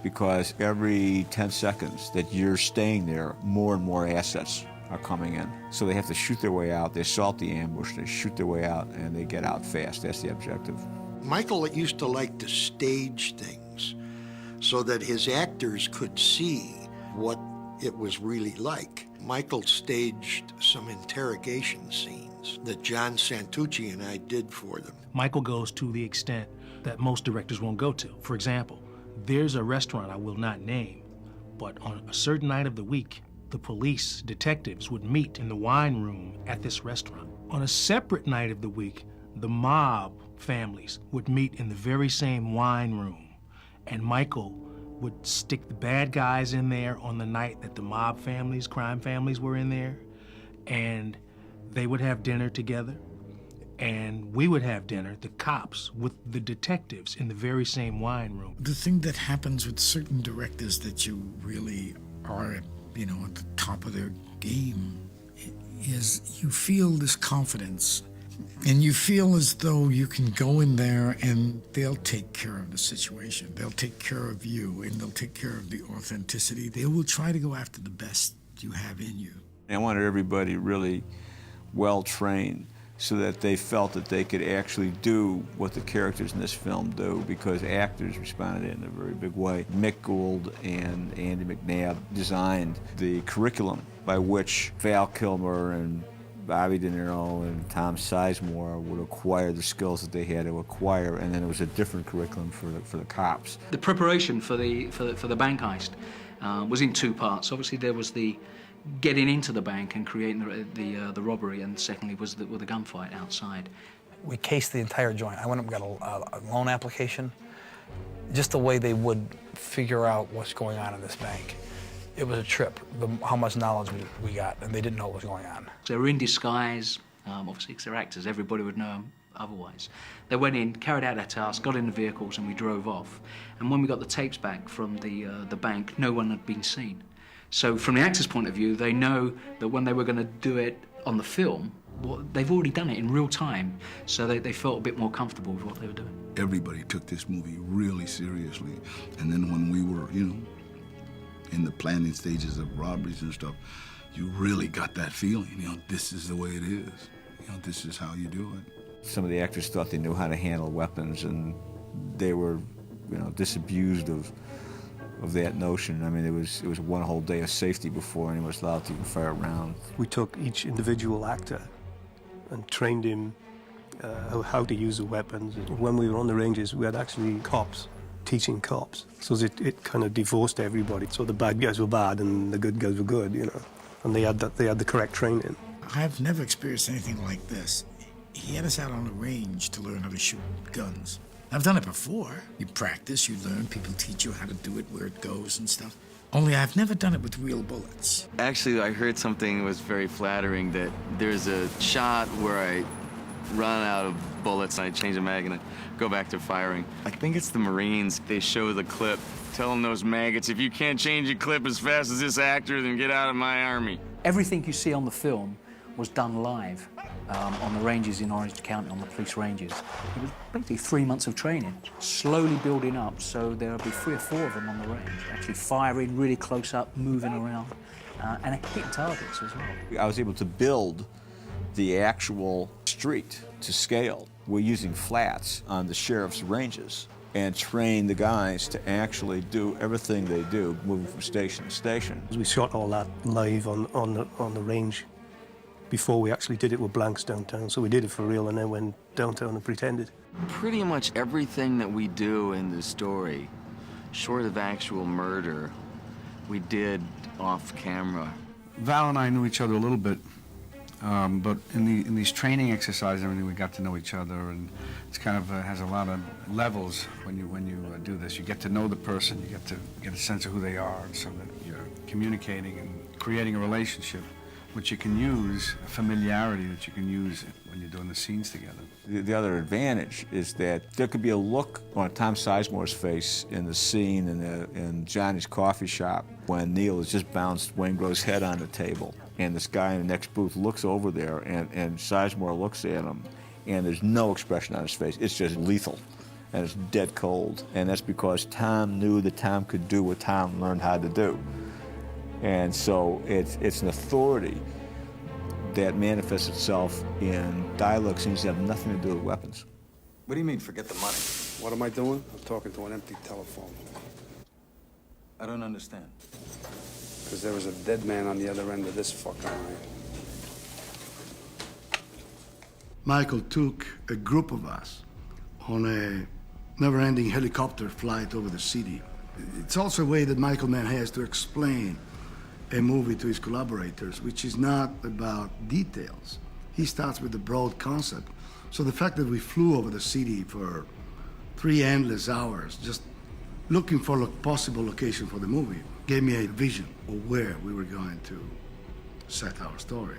Because every 10 seconds that you're staying there, more and more assets are coming in. So they have to shoot their way out, they assault the ambush, they shoot their way out, and they get out fast. That's the objective. Michael used to like to stage things so that his actors could see what it was really like. Michael staged some interrogation scenes that John Santucci and I did for them. Michael goes to the extent that most directors won't go to. For example, there's a restaurant I will not name, but on a certain night of the week, the police detectives would meet in the wine room at this restaurant. On a separate night of the week, the mob families would meet in the very same wine room, and Michael would stick the bad guys in there on the night that the mob families, crime families were in there, and they would have dinner together, and we would have dinner, the cops, with the detectives in the very same wine room. The thing that happens with certain directors that you really are, you know, at the top of their game is you feel this confidence. And you feel as though you can go in there and they'll take care of the situation. They'll take care of you, and they'll take care of the authenticity. They will try to go after the best you have in you. I wanted everybody really well-trained so that they felt that they could actually do what the characters in this film do, because actors responded in a very big way. Mick Gould and Andy McNabb designed the curriculum by which Val Kilmer and Bobby DeNiro and Tom Sizemore would acquire the skills that they had to acquire, and then it was a different curriculum for the cops. The preparation for the bank heist was in two parts. Obviously, there was the getting into the bank and creating the robbery, and secondly was the gunfight outside. We cased the entire joint. I went up and got a loan application, just the way they would figure out what's going on in this bank. It was a trip, how much knowledge we got, and they didn't know what was going on. They were in disguise, obviously because they're actors, everybody would know them otherwise. They went in, carried out their task, got in the vehicles, and we drove off. And when we got the tapes back from the bank, no one had been seen. So from the actor's point of view, they know that when they were going to do it on the film, they've already done it in real time, so they felt a bit more comfortable with what they were doing. Everybody took this movie really seriously, and then when we were, you know, in the planning stages of robberies and stuff, you really got that feeling, you know, this is the way it is. You know, this is how you do it. Some of the actors thought they knew how to handle weapons, and they were, you know, disabused of that notion. I mean, it was one whole day of safety before anyone was allowed to even fire a round. We took each individual actor and trained him how to use the weapons. When we were on the ranges, we had actually cops teaching cops. So it kind of divorced everybody. So the bad guys were bad and the good guys were good, you know. And they had the correct training. I've never experienced anything like this. He had us out on the range to learn how to shoot guns. I've done it before. You practice, you learn, people teach you how to do it, where it goes and stuff. Only I've never done it with real bullets. Actually, I heard something that was very flattering, that there's a shot where I run out of bullets and I change the mag and I go back to firing. I think it's the Marines. They show the clip, telling those maggots, if you can't change your clip as fast as this actor, then get out of my army. Everything you see on the film was done live on the ranges in Orange County, on the police ranges. It was basically 3 months of training, slowly building up, so there'll be 3 or 4 of them on the range, actually firing really close up, moving around, and hitting targets as well. I was able to build the actual street to scale. We're using flats on the sheriff's ranges and train the guys to actually do everything they do, moving from station to station. We shot all that live on the range before we actually did it with blanks downtown. So we did it for real and then went downtown and pretended. Pretty much everything that we do in the story, short of actual murder, we did off camera. Val and I knew each other a little bit, but in these training exercises and everything, we got to know each other, and it's kind of has a lot of levels when you do this. You get to know the person, you get to get a sense of who they are, so that you're communicating and creating a relationship, which you can use, a familiarity that you can use when you're doing the scenes together. The other advantage is that there could be a look on Tom Sizemore's face in the scene in Johnny's coffee shop when Neil has just bounced Wayne Grove's head on the table, and this guy in the next booth looks over there, and Sizemore looks at him, and there's no expression on his face. It's just lethal, and it's dead cold, and that's because Tom knew that Tom could do what Tom learned how to do. And so it's an authority that manifests itself in dialogue scenes that have nothing to do with weapons. What do you mean, forget the money? What am I doing? I'm talking to an empty telephone. I don't understand. Because there was a dead man on the other end of this fucking line. Michael took a group of us on a never-ending helicopter flight over the city. It's also a way that Michael Mann has to explain a movie to his collaborators, which is not about details. He starts with the broad concept. So the fact that we flew over the city for 3 endless hours, just looking for a possible location for the movie, gave me a vision of where we were going to set our story.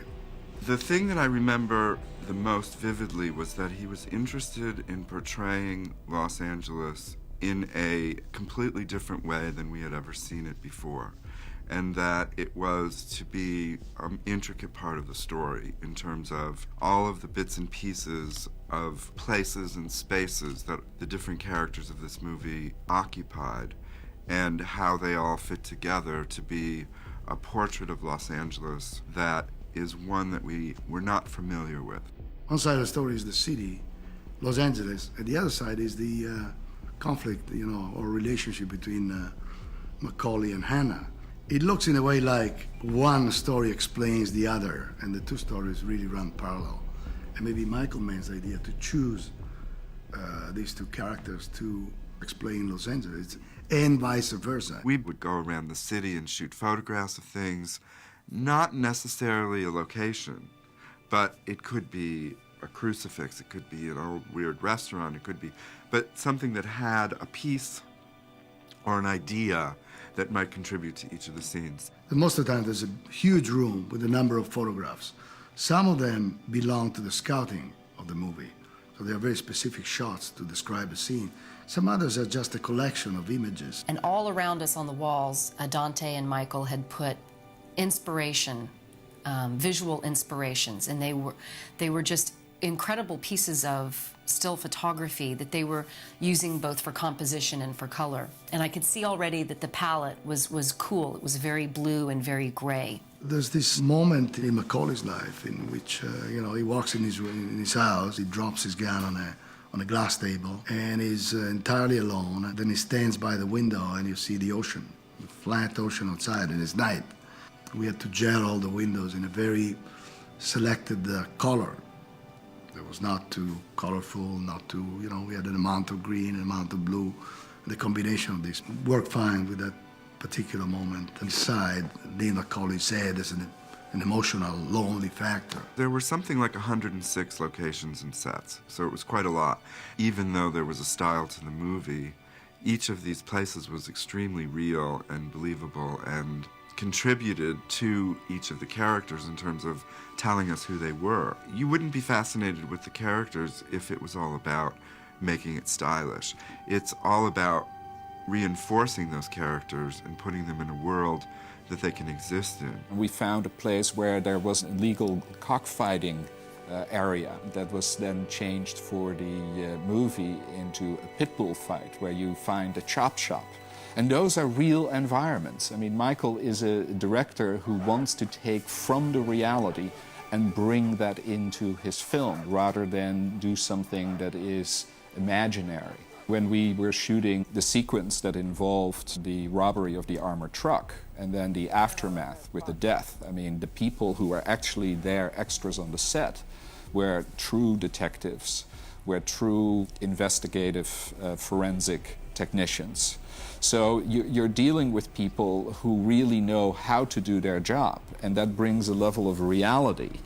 The thing that I remember the most vividly was that he was interested in portraying Los Angeles in a completely different way than we had ever seen it before, and that it was to be an intricate part of the story in terms of all of the bits and pieces of places and spaces that the different characters of this movie occupied, and how they all fit together to be a portrait of Los Angeles that is one that we were not familiar with. One side of the story is the city, Los Angeles, and the other side is the conflict, or relationship between McCauley and Hanna. It looks in a way like one story explains the other, and the two stories really run parallel. And maybe Michael Mann's idea to choose these two characters to explain Los Angeles, and vice versa. We would go around the city and shoot photographs of things, not necessarily a location, but it could be a crucifix, it could be an old weird restaurant, it could be, but something that had a piece or an idea that might contribute to each of the scenes. And most of the time there's a huge room with a number of photographs. Some of them belong to the scouting of the movie, so they are very specific shots to describe a scene. Some others are just a collection of images. And all around us on the walls, Dante and Michael had put inspiration, visual inspirations, and they were just incredible pieces of still photography that they were using both for composition and for color. And I could see already that the palette was cool. It was very blue and very gray. There's this moment in McCauley's life in which, he walks in his house, he drops his gun on a glass table, and he's entirely alone. Then he stands by the window and you see the ocean, the flat ocean outside, and it's night. We had to gel all the windows in a very selected color. It was not too colorful, not too, we had an amount of green, an amount of blue. The combination of this worked fine with that particular moment. Inside, Dean McCauley said there's an emotional, lonely factor. There were something like 106 locations and sets, so it was quite a lot. Even though there was a style to the movie, each of these places was extremely real and believable and contributed to each of the characters in terms of telling us who they were. You wouldn't be fascinated with the characters if it was all about making it stylish. It's all about reinforcing those characters and putting them in a world that they can exist in. We found a place where there was a legal cockfighting area that was then changed for the movie into a pit bull fight where you find a chop shop. And those are real environments. I mean, Michael is a director who wants to take from the reality and bring that into his film rather than do something that is imaginary. When we were shooting the sequence that involved the robbery of the armored truck and then the aftermath with the death, I mean, the people who were actually there, extras on the set, were true detectives, were true investigative forensic technicians. So you're dealing with people who really know how to do their job, and that brings a level of reality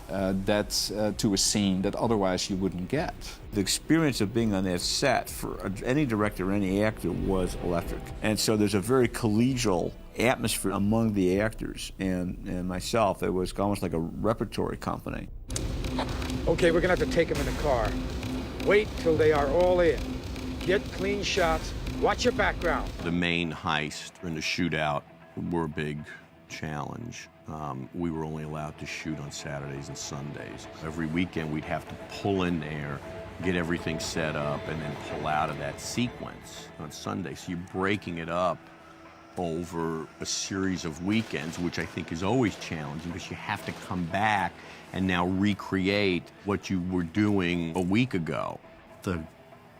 to a scene that otherwise you wouldn't get. The experience of being on that set for any director, any actor, was electric. And so there's a very collegial atmosphere among the actors and myself. It was almost like a repertory company. Okay, we're gonna have to take them in the car. Wait till they are all in. Get clean shots. Watch your background. The main heist and the shootout were a big challenge. We were only allowed to shoot on Saturdays and Sundays. Every weekend we'd have to pull in there, get everything set up, and then pull out of that sequence on Sunday. So you're breaking it up over a series of weekends, which I think is always challenging because you have to come back and now recreate what you were doing a week ago. The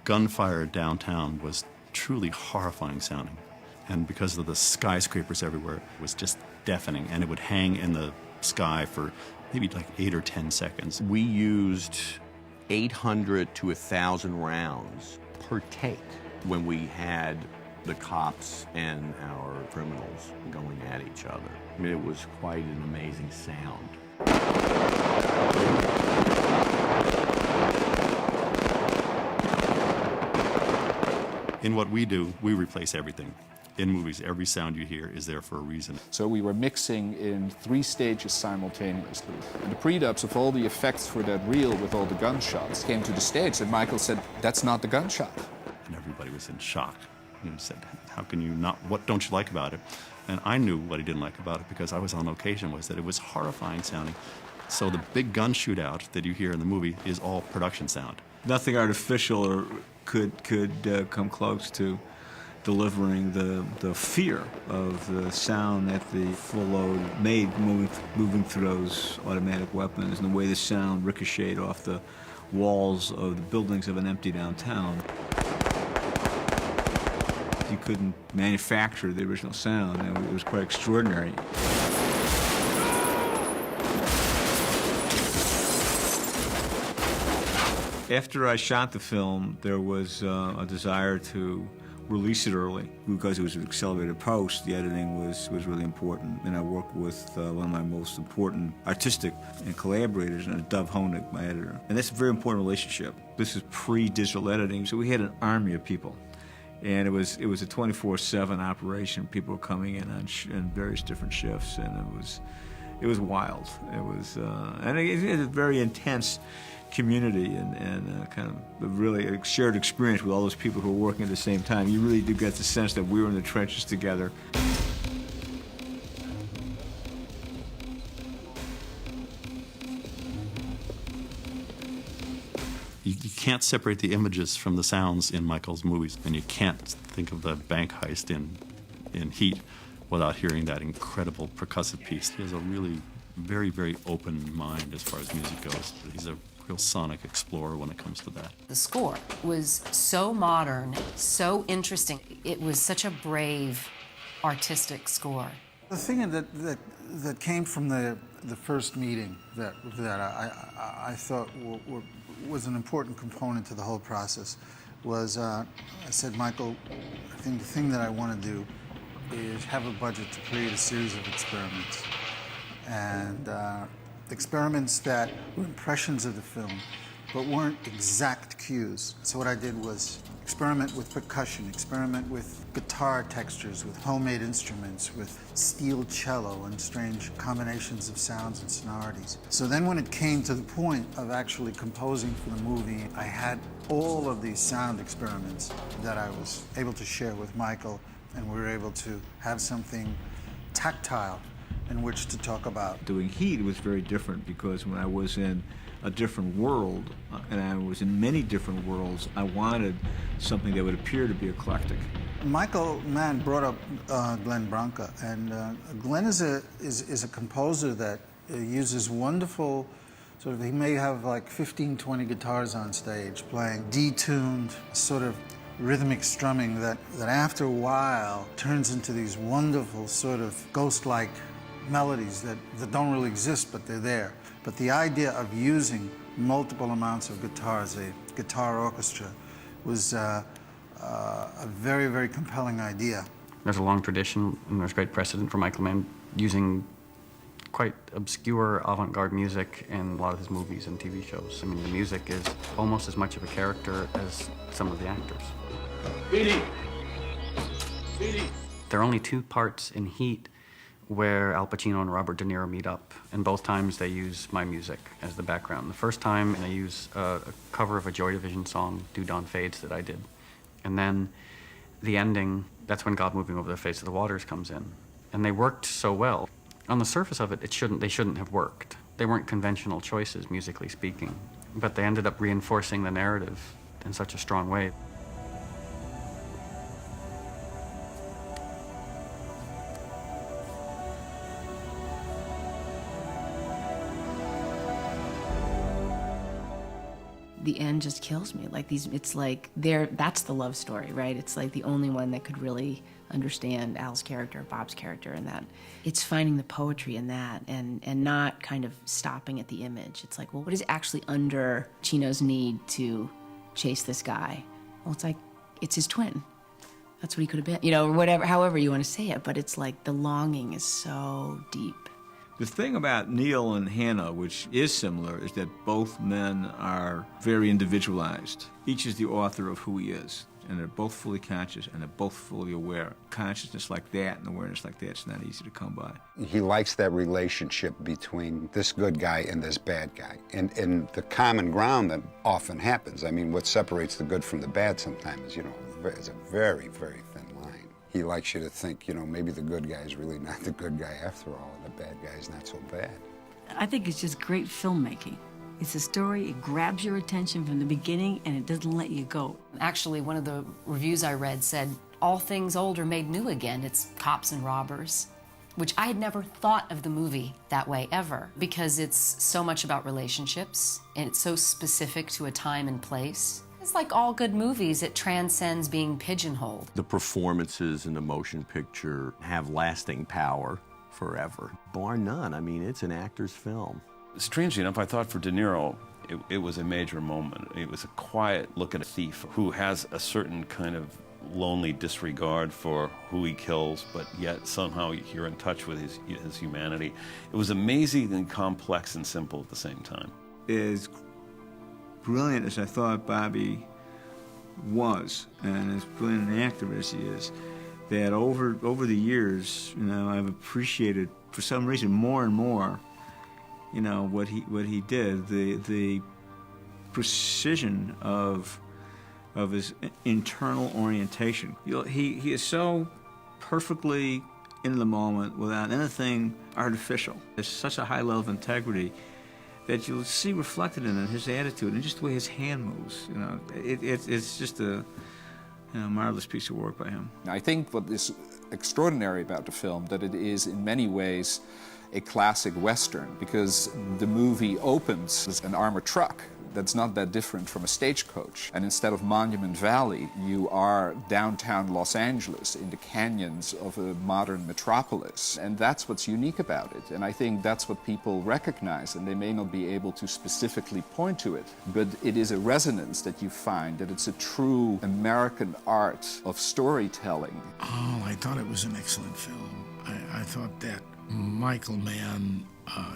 gunfire downtown was truly horrifying sounding. And because of the skyscrapers everywhere, it was just deafening, and it would hang in the sky for maybe like 8 or 10 seconds. We used 800 to 1,000 rounds per take when we had the cops and our criminals going at each other. I mean, it was quite an amazing sound. In what we do, we replace everything. In movies, every sound you hear is there for a reason. So we were mixing in 3 stages simultaneously. And the pre-dubs of all the effects for that reel with all the gunshots came to the stage, and Michael said, "That's not the gunshot." And everybody was in shock. He said, "How can you not, what don't you like about it?" And I knew what he didn't like about it because I was on location, was that it was horrifying sounding. So the big gun shootout that you hear in the movie is all production sound. Nothing artificial or could come close to delivering the fear of the sound that the full load made moving through those automatic weapons, and the way the sound ricocheted off the walls of the buildings of an empty downtown. You couldn't manufacture the original sound, and it was quite extraordinary. After I shot the film, there was a desire to release it early. Because it was an accelerated post, the editing was really important. And I worked with one of my most important artistic and collaborators, and Dov Honig, my editor. And that's a very important relationship. This is pre-digital editing, so we had an army of people. And it was a 24/7 operation. People were coming in on various different shifts, and it was wild. It was and it was a very intense community and kind of a really shared experience with all those people who were working at the same time. You really do get the sense that we were in the trenches together. You can't separate the images from the sounds in Michael's movies, and you can't think of the bank heist in Heat without hearing that incredible percussive piece. He has a really very, very open mind as far as music goes. He's a real sonic explorer when it comes to that. The score was so modern, so interesting. It was such a brave, artistic score. The thing that came from the first meeting that I thought was an important component to the whole process was I said, Michael, I think the thing that I want to do is have a budget to create a series of experiments. And experiments that were impressions of the film, but weren't exact cues. So what I did was experiment with percussion, experiment with guitar textures, with homemade instruments, with steel cello and strange combinations of sounds and sonorities. So then when it came to the point of actually composing for the movie, I had all of these sound experiments that I was able to share with Michael, and we were able to have something tactile in which to talk about. Doing Heat was very different because when I was in a different world, and I was in many different worlds, I wanted something that would appear to be eclectic. Michael Mann brought up Glenn Branca, and Glenn is a composer that uses wonderful, sort of, he may have like 15, 20 guitars on stage playing detuned, sort of rhythmic strumming that after a while turns into these wonderful sort of ghost-like melodies that don't really exist, but they're there. But the idea of using multiple amounts of guitars, a guitar orchestra, was a very, very compelling idea. There's a long tradition, and there's great precedent for Michael Mann using quite obscure avant-garde music in a lot of his movies and TV shows. I mean, the music is almost as much of a character as some of the actors. Beatty! Beatty! There are only 2 parts in Heat where Al Pacino and Robert De Niro meet up, and both times they use my music as the background. The first time they use a cover of a Joy Division song, Do Dawn Fades, that I did. And then the ending, that's when God Moving Over the Face of the Waters comes in. And they worked so well. On the surface of it, they shouldn't have worked. They weren't conventional choices, musically speaking, but they ended up reinforcing the narrative in such a strong way. The end just kills me. Like it's like that's the love story, right? It's like the only one that could really understand Al's character, Bob's character, and that it's finding the poetry in that and not kind of stopping at the image. It's like, well, what is actually under Chino's need to chase this guy? Well, it's like, it's his twin. That's what he could have been, you know, or whatever, however you want to say it, but it's like the longing is so deep. The thing about Neil and Hanna, which is similar, is that both men are very individualized. Each is the author of who he is. and they're both fully conscious, and they're both fully aware. Consciousness like that and awareness like that, it's not easy to come by. He likes that relationship between this good guy and this bad guy, and the common ground that often happens. I mean, what separates the good from the bad sometimes, you know, is a very, very thin line. He likes you to think, you know, maybe the good guy is really not the good guy after all, and the bad guy is not so bad. I think it's just great filmmaking. It's a story, it grabs your attention from the beginning, and it doesn't let you go. Actually, one of the reviews I read said, all things old are made new again. It's cops and robbers, which I had never thought of the movie that way ever, because it's so much about relationships, and it's so specific to a time and place. It's like all good movies, it transcends being pigeonholed. The performances in the motion picture have lasting power forever. Bar none. I mean, it's an actor's film. Strangely enough, I thought for DeNiro, it was a major moment. It was a quiet look at a thief who has a certain kind of lonely disregard for who he kills, but yet somehow you're in touch with his humanity. It was amazing and complex and simple at the same time. As brilliant as I thought Bobby was, and as brilliant an actor as he is, that over the years, you know, I've appreciated for some reason more and more, you know, what he did, the precision of his internal orientation. He is so perfectly in the moment without anything artificial. There's such a high level of integrity that you'll see reflected in his attitude and just the way his hand moves. You know, it's just a marvelous piece of work by him. I think what is extraordinary about the film, that it is in many ways a classic Western, because the movie opens as an armored truck that's not that different from a stagecoach. And instead of Monument Valley, you are downtown Los Angeles in the canyons of a modern metropolis. And that's what's unique about it. And I think that's what people recognize, and they may not be able to specifically point to it, but it is a resonance that you find, that it's a true American art of storytelling. Oh, I thought it was an excellent film. I thought that Michael Mann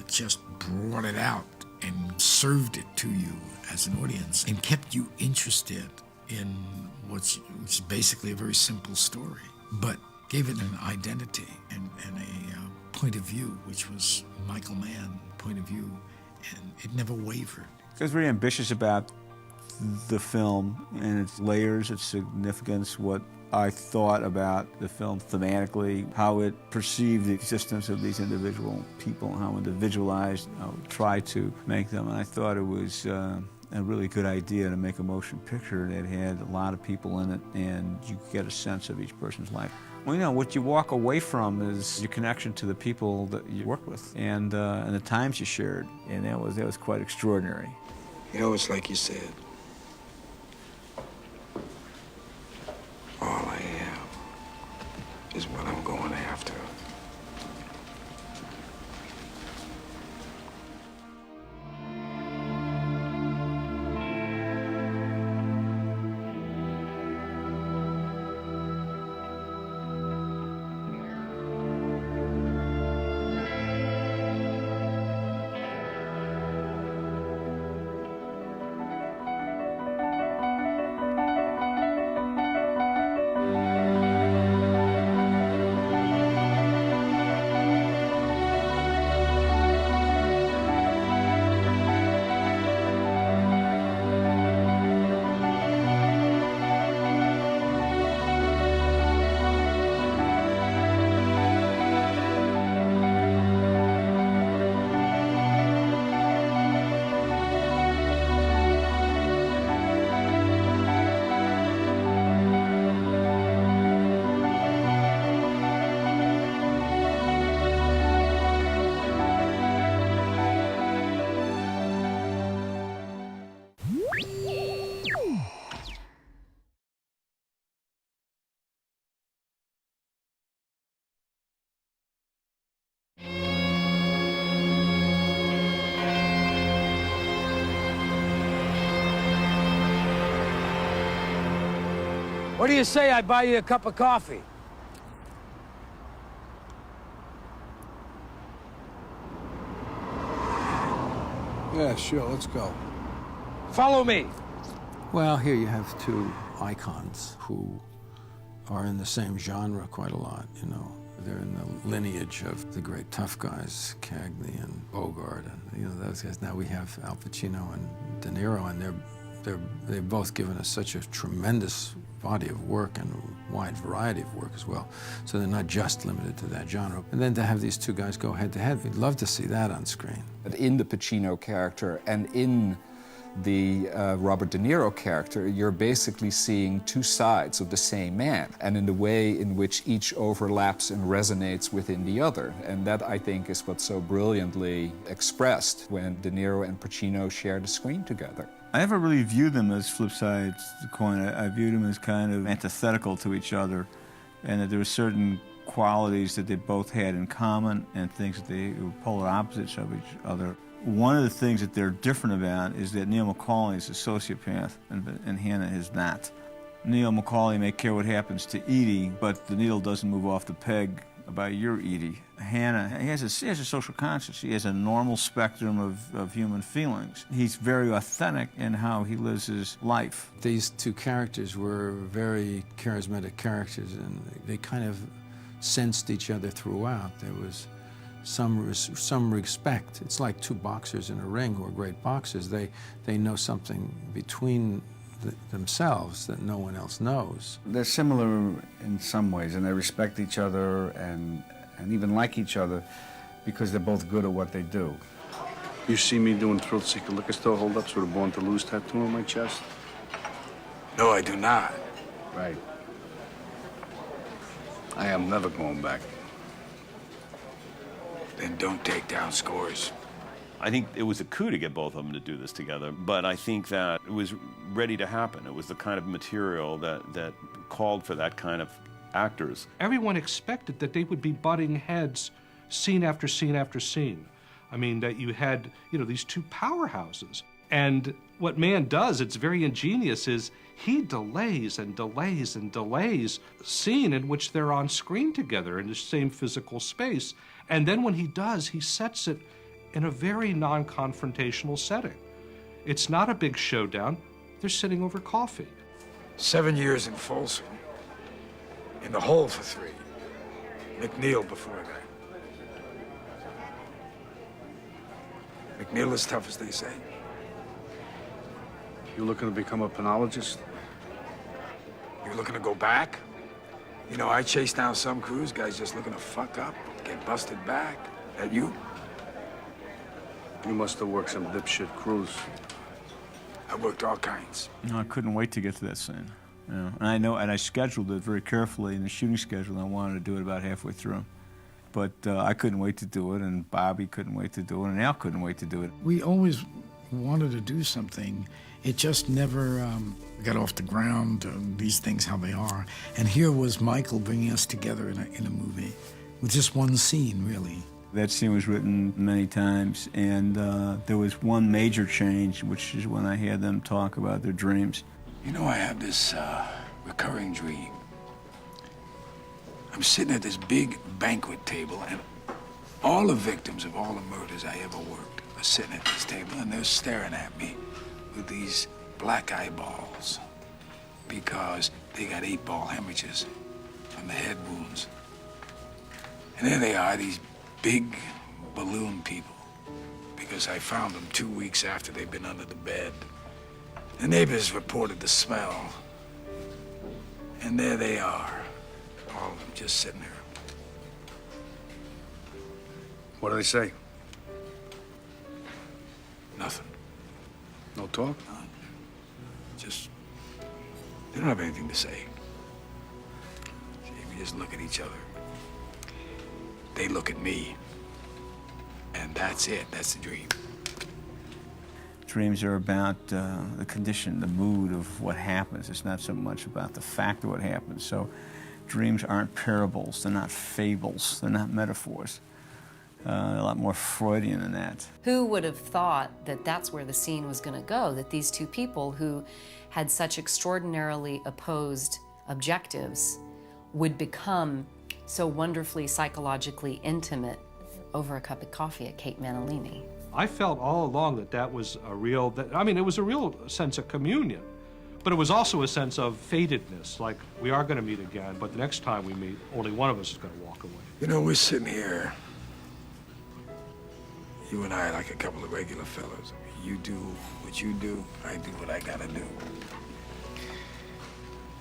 just brought it out and served it to you as an audience and kept you interested in which is basically a very simple story, but gave it an identity and a point of view, which was Michael Mann point of view, and it never wavered. I was very ambitious about the film and its layers, its significance, what I thought about the film thematically, how it perceived the existence of these individual people, how individualized, how it tried to make them. And I thought it was a really good idea to make a motion picture that had a lot of people in it, and you get a sense of each person's life. Well, you know, what you walk away from is your connection to the people that you work with and the times you shared, and that was quite extraordinary. You know, it's like you said. All I am is what I'm going after. What do you say I buy you a cup of coffee? Yeah, sure, let's go. Follow me. Well, here you have two icons who are in the same genre quite a lot, you know. They're in the lineage of the great tough guys, Cagney and Bogart, and you know those guys. Now we have Al Pacino and De Niro, and they've both given us such a tremendous body of work and a wide variety of work as well. So they're not just limited to that genre. And then to have these two guys go head to head, we'd love to see that on screen. But in the Pacino character and in the Robert De Niro character, you're basically seeing two sides of the same man, and in the way in which each overlaps and resonates within the other. And that, I think, is what's so brilliantly expressed when De Niro and Pacino share the screen together. I never really viewed them as flip sides of the coin. I viewed them as kind of antithetical to each other, and that there were certain qualities that they both had in common and things that they were polar opposites of each other. One of the things that they're different about is that Neil McCauley is a sociopath and Hanna is not. Neil McCauley may care what happens to Edie, but the needle doesn't move off the peg about your Edie. Hanna, he has a social conscience. He has a normal spectrum of human feelings. He's very authentic in how he lives his life. These two characters were very charismatic characters, and they kind of sensed each other throughout. There was some respect. It's like two boxers in a ring who are great boxers. They know something between themselves that no one else knows. They're similar in some ways, and they respect each other and even like each other because they're both good at what they do. You see me doing thrill-seeker liquor store holdups with a Born to Lose tattoo on my chest? No, I do not. Right. I am never going back. Then don't take down scores. I think it was a coup to get both of them to do this together, but I think that it was ready to happen. It was the kind of material that called for that kind of actors. Everyone expected that they would be butting heads scene after scene after scene. I mean, that you had, you know, these two powerhouses. And what Mann does, it's very ingenious, is he delays and delays and delays a scene in which they're on screen together in the same physical space. And then when he does, he sets it in a very non-confrontational setting. It's not a big showdown. They're sitting over coffee. 7 years in Folsom. In the hole for 3. McNeil before that. McNeil is tough as they say. You looking to become a penologist? You looking to go back? You know, I chase down some cruise guys just looking to fuck up, get busted back. That you? You must have worked some dipshit cruise. I worked all kinds. No, I couldn't wait to get to that scene. You know, and I scheduled it very carefully in the shooting schedule. I wanted to do it about halfway through. But I couldn't wait to do it, and Bobby couldn't wait to do it, and Al couldn't wait to do it. We always wanted to do something. It just never got off the ground, these things how they are. And here was Michael bringing us together in a movie with just one scene, really. That scene was written many times, and there was one major change, which is when I had them talk about their dreams. You know, I have this recurring dream. I'm sitting at this big banquet table, and all the victims of all the murders I ever worked are sitting at this table, and they're staring at me with these black eyeballs because they got 8-ball hemorrhages from the head wounds. And there they are, these big balloon people, because I found them 2 weeks after they'd been under the bed. The neighbors reported the smell, and there they are, all of them just sitting there. What do they say? Nothing. No talk? None. Just, they don't have anything to say. See, we just look at each other. They look at me, and that's it. That's the dream. Dreams are about the condition, the mood of what happens. It's not so much about the fact of what happens. So dreams aren't parables. They're not fables. They're not metaphors. They're a lot more Freudian than that. Who would have thought that that's where the scene was going to go, that these two people who had such extraordinarily opposed objectives would become so wonderfully psychologically intimate over a cup of coffee at Kate Manalini. I felt all along that that was a real, it was a real sense of communion But it was also a sense of fatedness, like we are going to meet again, but the next time we meet, only one of us is going to walk away. You know, we're sitting here, you and I, like a couple of regular fellas. You do what you do, I do what I gotta do.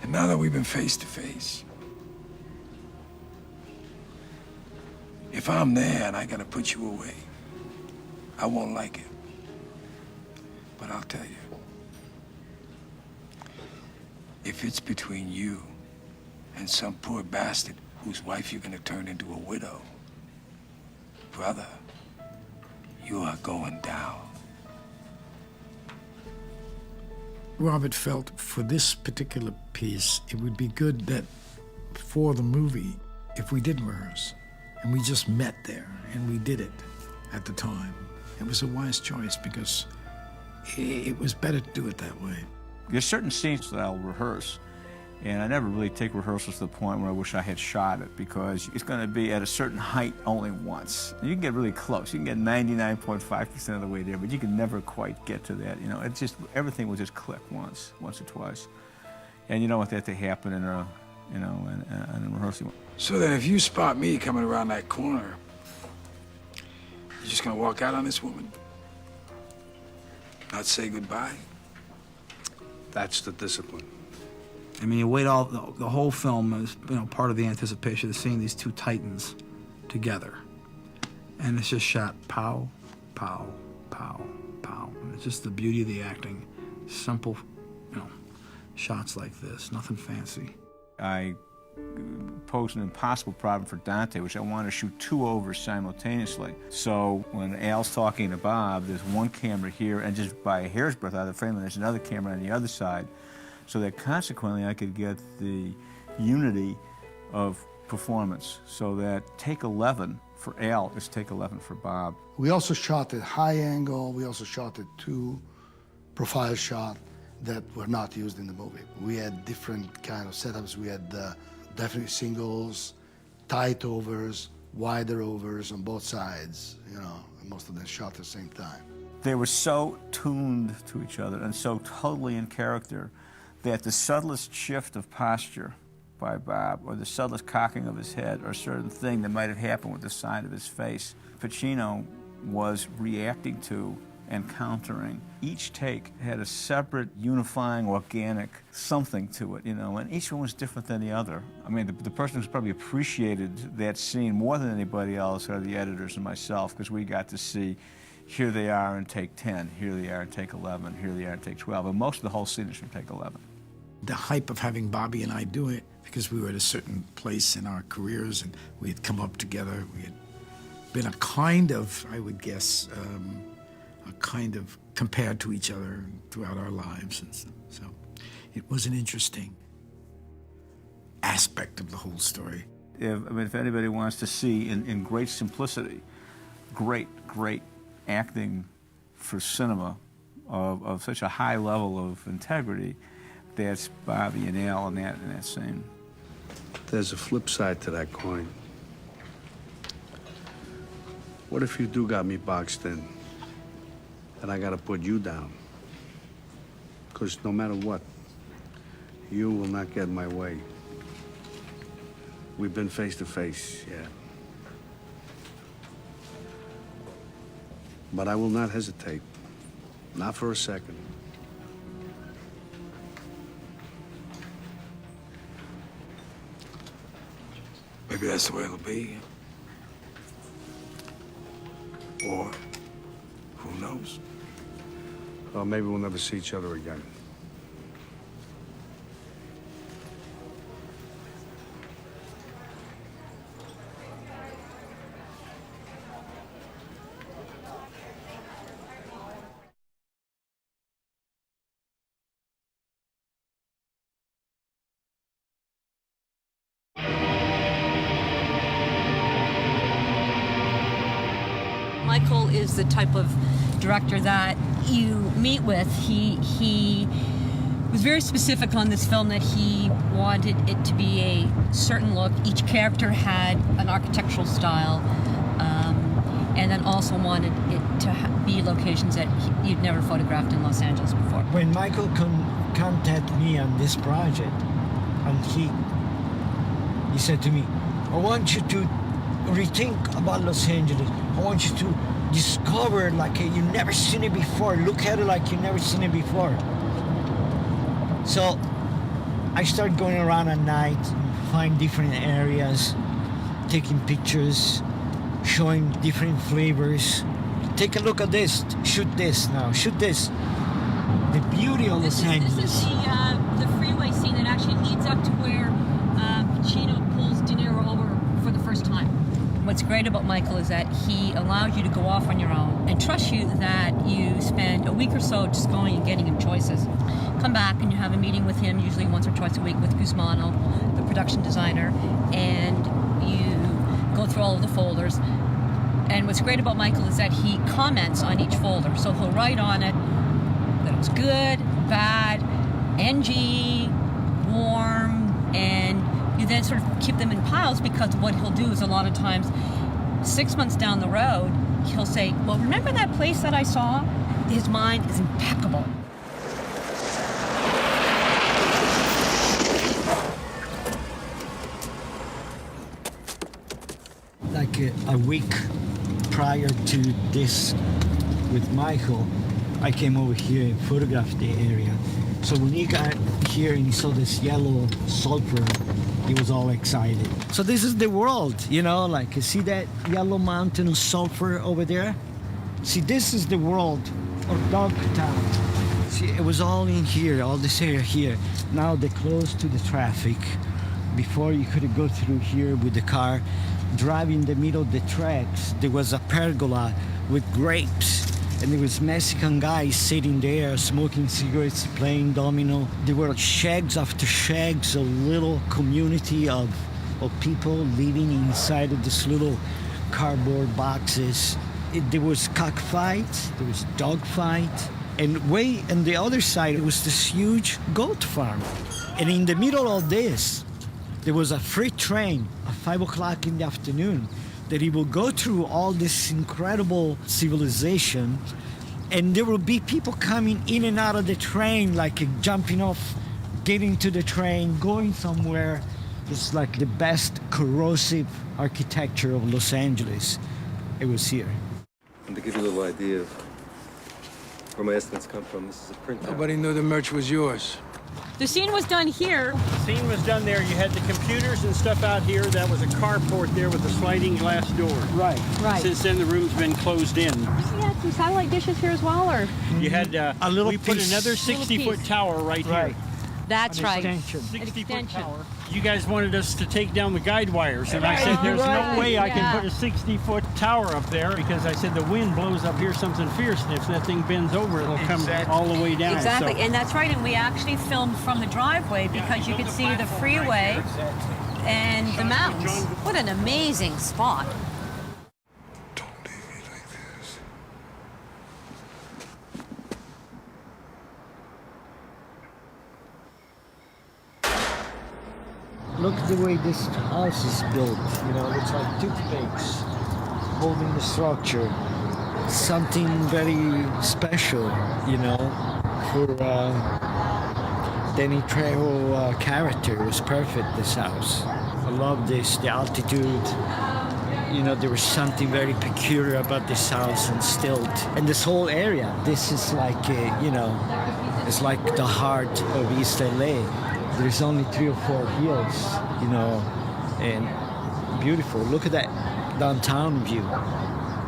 And now that we've been face to face, if I'm there and I gotta put you away, I won't like it. But I'll tell you, if it's between you and some poor bastard whose wife you're gonna turn into a widow, brother, you are going down. Robert felt for this particular piece, it would be good that for the movie, if we didn't rehearse, and we just met there, and we did it at the time. It was a wise choice because it was better to do it that way. There's certain scenes that I'll rehearse, and I never really take rehearsals to the point where I wish I had shot it, because it's going to be at a certain height only once. You can get really close. You can get 99.5% of the way there, but you can never quite get to that. You know, it's just, everything will just click once or twice. And you don't want that to happen in a, in a rehearsal. So then if you spot me coming around that corner, you're just gonna walk out on this woman? Not say goodbye? That's the discipline. I mean, you wait all the whole film is, you know, part of the anticipation of seeing these two titans together, and it's just shot pow, pow, pow, pow. And it's just the beauty of the acting, simple, you know, shots like this, nothing fancy. I posed an impossible problem for Dante, which I wanted to shoot two overs simultaneously. So when Al's talking to Bob, there's one camera here, and just by a hair's breadth out of the frame, and there's another camera on the other side, so that consequently I could get the unity of performance, so that take 11 for Al is take 11 for Bob. We also shot at high angle. We also shot at two profile shot that were not used in the movie. We had different kind of setups. We had definitely singles, tight overs, wider overs on both sides, you know, and most of them shot at the same time. They were so tuned to each other and so totally in character that the subtlest shift of posture by Bob, or the subtlest cocking of his head, or a certain thing that might have happened with the side of his face, Pacino was reacting to and countering. Each take had a separate, unifying, organic something to it, you know, and each one was different than the other. I mean, the person who's probably appreciated that scene more than anybody else are the editors and myself, because we got to see, here they are in take 10, here they are in take 11, here they are in take 12, and most of the whole scene is from take 11. The hype of having Bobby and I do it, because we were at a certain place in our careers and we had come up together, we had been a kind of, I would guess, a kind of compared to each other throughout our lives. And so it was an interesting aspect of the whole story. If anybody wants to see in great simplicity, great acting for cinema of such a high level of integrity, that's Bobby and Al in that scene. There's a flip side to that coin. What if you do got me boxed in, and I gotta put you down? Because no matter what, you will not get in my way. We've been face to face, yeah. But I will not hesitate, not for a second. Maybe that's the way it'll be. Or, who knows? Well, maybe we'll never see each other again. Michael is the type of director that you meet with. He was very specific on this film that he wanted it to be a certain look. Each character had an architectural style, and then also wanted it to be locations that you'd never photographed in Los Angeles before. When Michael contacted me on this project, on Heat. He said to me, I want you to rethink about Los Angeles. I want you to discover like you've never seen it before. Look at it like you've never seen it before. So I started going around at night, find different areas, taking pictures, showing different flavors. Take a look at this. Shoot this now. Shoot this. The beauty of Los Angeles. This is the freeway scene that actually leads up to where Pacino pulls DeNiro over for the first time. What's great about Michael is that he allows you to go off on your own and trusts you that you spend a week or so just going and getting him choices. Come back and you have a meeting with him, usually once or twice a week with Guzmano, the production designer, and you go through all of the folders. And what's great about Michael is that he comments on each folder. So he'll write on it that it was good, bad, NG, warm, and you then sort of keep them in piles, because what he'll do is a lot of times 6 months down the road, he'll say, well, remember that place that I saw? His mind is impeccable. Like a week prior to this with Michael, I came over here and photographed the area. So when he got here and he saw this yellow sulfur, he was all excited. So this is the world, you know, like you see that yellow mountain of sulfur over there? See, this is the world of Dogtown. See, it was all in here, all this area here. Now they're closed to the traffic. Before you could go through here with the car. Driving in the middle of the tracks, there was a pergola with grapes. And there was Mexican guys sitting there smoking cigarettes, playing domino. There were shags after shags, a little community of people living inside of this little cardboard boxes. There was cockfights, there was dogfight, and way on the other side, it was this huge goat farm. And in the middle of this, there was a freight train at 5 o'clock in the afternoon that he will go through all this incredible civilization, and there will be people coming in and out of the train, like jumping off, getting to the train, going somewhere. It's like the best corrosive architecture of Los Angeles. It was here. And to give you a little idea of where my estimates come from, this is a printout. Nobody knew the merch was yours. The scene was done here. The scene was done there. You had the computers and stuff out here. That was a carport there with a sliding glass door. Right. Right. Since then, the room's been closed in. You had some satellite dishes here as well, or? You had a little we put piece. another 60-foot tower right here. That's An right. extension. An 60-foot tower. You guys wanted us to take down the guide wires, and I said, there's no way I can put a 60-foot tower up there, because I said the wind blows up here something fierce, and if that thing bends over, it'll come all the way down. Exactly, So, and that's right, and we actually filmed from the driveway because you could see the freeway and the mountains. What an amazing spot. Look at the way this house is built, you know, it's like toothpicks holding the structure. Something very special, you know, for Danny Trejo character. It was perfect, this house. I love this, the altitude. You know, there was something very peculiar about this house and stilt. And this whole area, this is like, you know, it's like the heart of East LA. There's only 3 or 4 hills, you know, and beautiful. Look at that downtown view.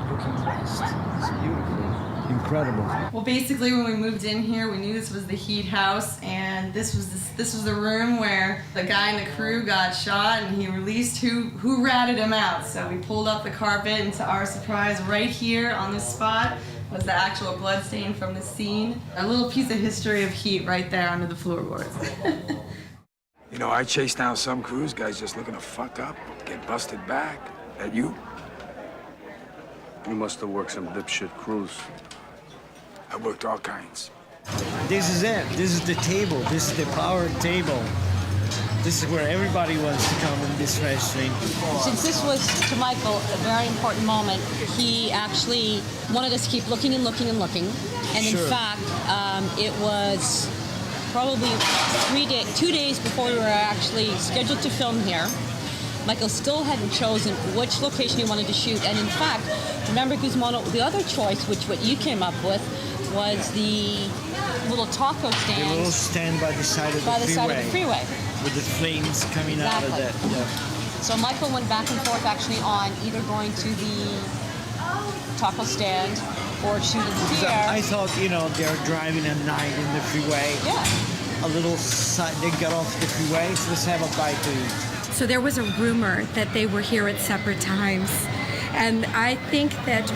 Looking west, it's beautiful, incredible. Well, basically, when we moved in here, we knew this was the Heat house, and this was the room where the guy in the crew got shot, and he released who ratted him out. So we pulled up the carpet, and to our surprise, right here on this spot was the actual blood stain from the scene. A little piece of history of Heat right there under the floorboards. You know, I chased down some cruise guys just looking to fuck up, get busted back. That you? You must have worked some dipshit cruise. I worked all kinds. This is it. This is the table. This is the power table. This is where everybody wants to come in this restaurant. Since this was, to Michael, a very important moment, he actually wanted us to keep looking and looking and looking. And Sure. in fact, it was probably 2 days before we were actually scheduled to film here. Michael still hadn't chosen which location he wanted to shoot, and in fact, remember Guzmano, the other choice, which what you came up with, was the little taco stand. The little stand by the side of the freeway. By the side of the freeway. With the flames coming out of that. Yeah. So Michael went back and forth actually on either going to the taco stand or shooting here. I thought, they're driving at night in the freeway. Yeah. A little side, they got off the freeway, so let's have a bite to eat. So there was a rumor that they were here at separate times. And I think that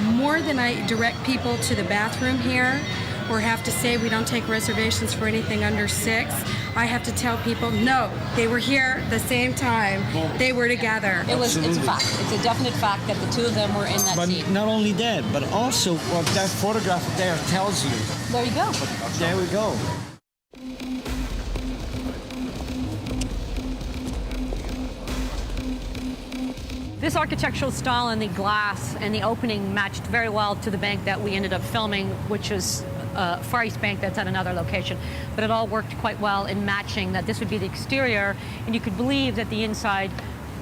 more than I direct people to the bathroom here or have to say we don't take reservations for anything under 6, I have to tell people, no, they were here the same time. They were together. It's a fact. It's a definite fact that the two of them were in that scene. But not only that, but also what that photograph there tells you. There you go. There we go. This architectural style and the glass and the opening matched very well to the bank that we ended up filming, which is Far East Bank that's at another location. But it all worked quite well in matching that this would be the exterior, and you could believe that the inside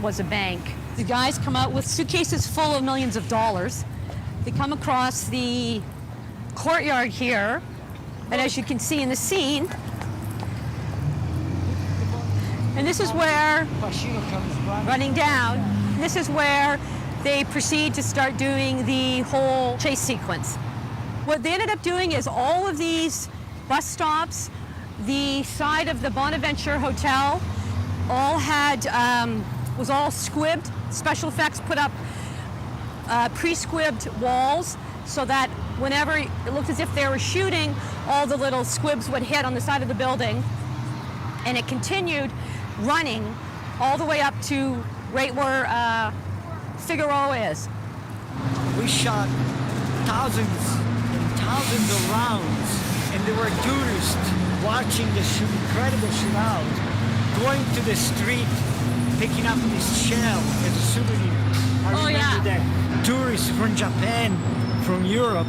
was a bank. The guys come out with suitcases full of millions of dollars. They come across the courtyard here, and as you can see in the scene, and this is where, Pacino comes running down, this is where they proceed to start doing the whole chase sequence. What they ended up doing is all of these bus stops, the side of the Bonaventure Hotel, all had, was all squibbed, special effects put up pre-squibbed walls so that whenever it looked as if they were shooting, all the little squibs would hit on the side of the building. And it continued running all the way up to right where Figaro is. We shot thousands and thousands of rounds, and there were tourists watching the incredible shootout, going to the street, picking up this shell as a souvenir. I remember that tourists from Japan, from Europe,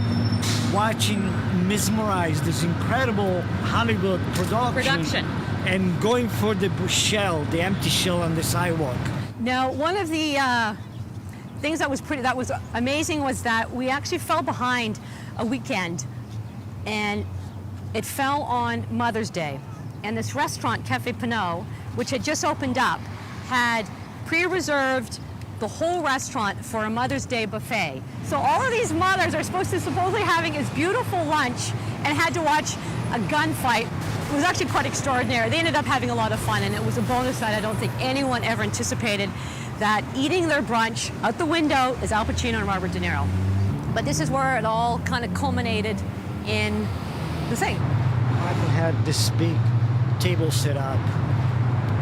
watching, mesmerized this incredible Hollywood production. And going for the shell, the empty shell on the sidewalk. Now, one of the things that was amazing was that we actually fell behind a weekend, and it fell on Mother's Day. And this restaurant, Cafe Pinot, which had just opened up, had pre-reserved the whole restaurant for a Mother's Day buffet. So all of these mothers are supposedly having this beautiful lunch and had to watch a gunfight. It was actually quite extraordinary. They ended up having a lot of fun, and it was a bonus that I don't think anyone ever anticipated, that eating their brunch out the window is Al Pacino and Robert De Niro. But this is where it all kind of culminated in the thing. Michael had this big table set up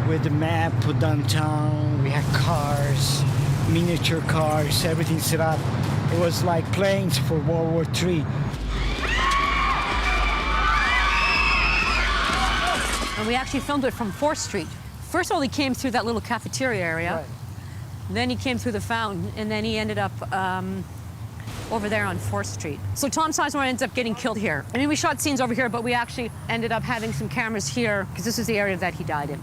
with the map put downtown. We had cars, miniature cars, everything set up. It was like planes for World War III. And we actually filmed it from 4th Street. First of all, he came through that little cafeteria area. Right. Then he came through the fountain, and then he ended up over there on 4th Street. So Tom Sizemore ends up getting killed here. I mean, we shot scenes over here, but we actually ended up having some cameras here, because this is the area that he died in.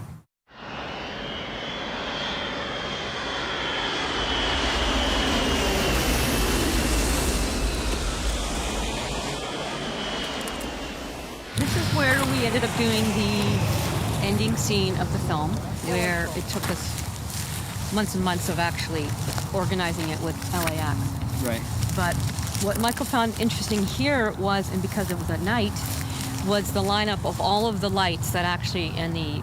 This is where we ended up doing the ending scene of the film, where it took us months and months of actually organizing it with LAX. Right. But what Michael found interesting here was, and because it was at night, was the lineup of all of the lights that actually, and the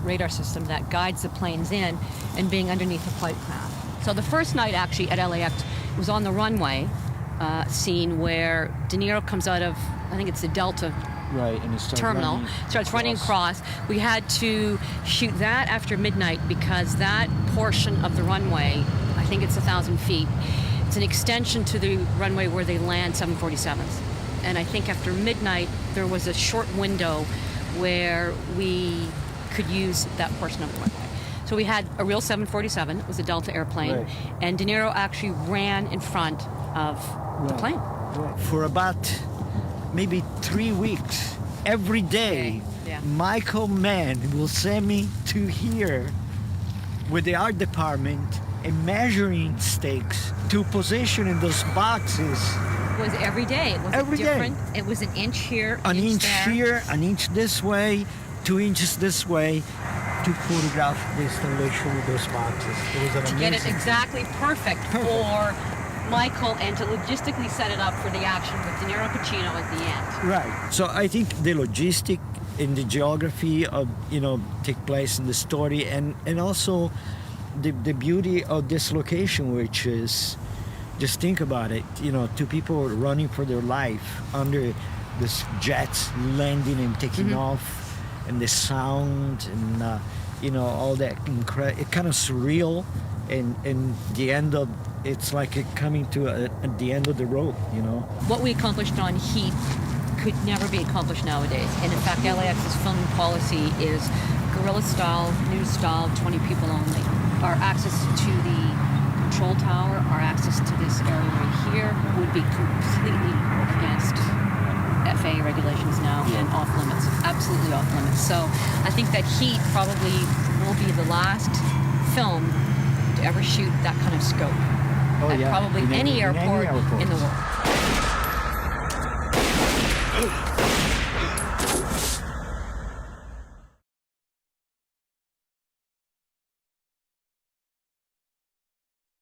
radar system that guides the planes in, and being underneath the flight path. So the first night actually at LAX was on the runway scene where De Niro comes out of, I think it's the Delta and terminal, starts running across. We had to shoot that after midnight because that portion of the runway, I think it's 1,000 feet, it's an extension to the runway where they land 747s. And I think after midnight, there was a short window where we could use that portion of the runway. So we had a real 747, it was a Delta airplane, and De Niro actually ran in front of the plane. For about maybe 3 weeks, every day, Michael Mann will send me to here with the art department and measuring stakes to position in those boxes. It was every day. It was Every day. different. It was an inch here, An inch there. here, an inch this way, 2 inches this way, to photograph the installation with those boxes. It was an To get it amazing- exactly perfect for Michael and to logistically set it up for the action with DeNiro Pacino at the end. Right. So I think the logistic and the geography of, take place in the story, and also the beauty of this location, which is, just think about it, two people running for their life under this jets landing and taking off, and the sound and all that it kind of surreal, and the end of it's like it coming to at the end of the road. What we accomplished on Heat could never be accomplished nowadays. And in fact, LAX's filming policy is guerrilla style, news style, 20 people only. Our access to the control tower, our access to this area right here would be completely against FAA regulations now and off limits, absolutely off limits. So I think that Heat probably will be the last film to ever shoot that kind of scope at probably in any airport in the world.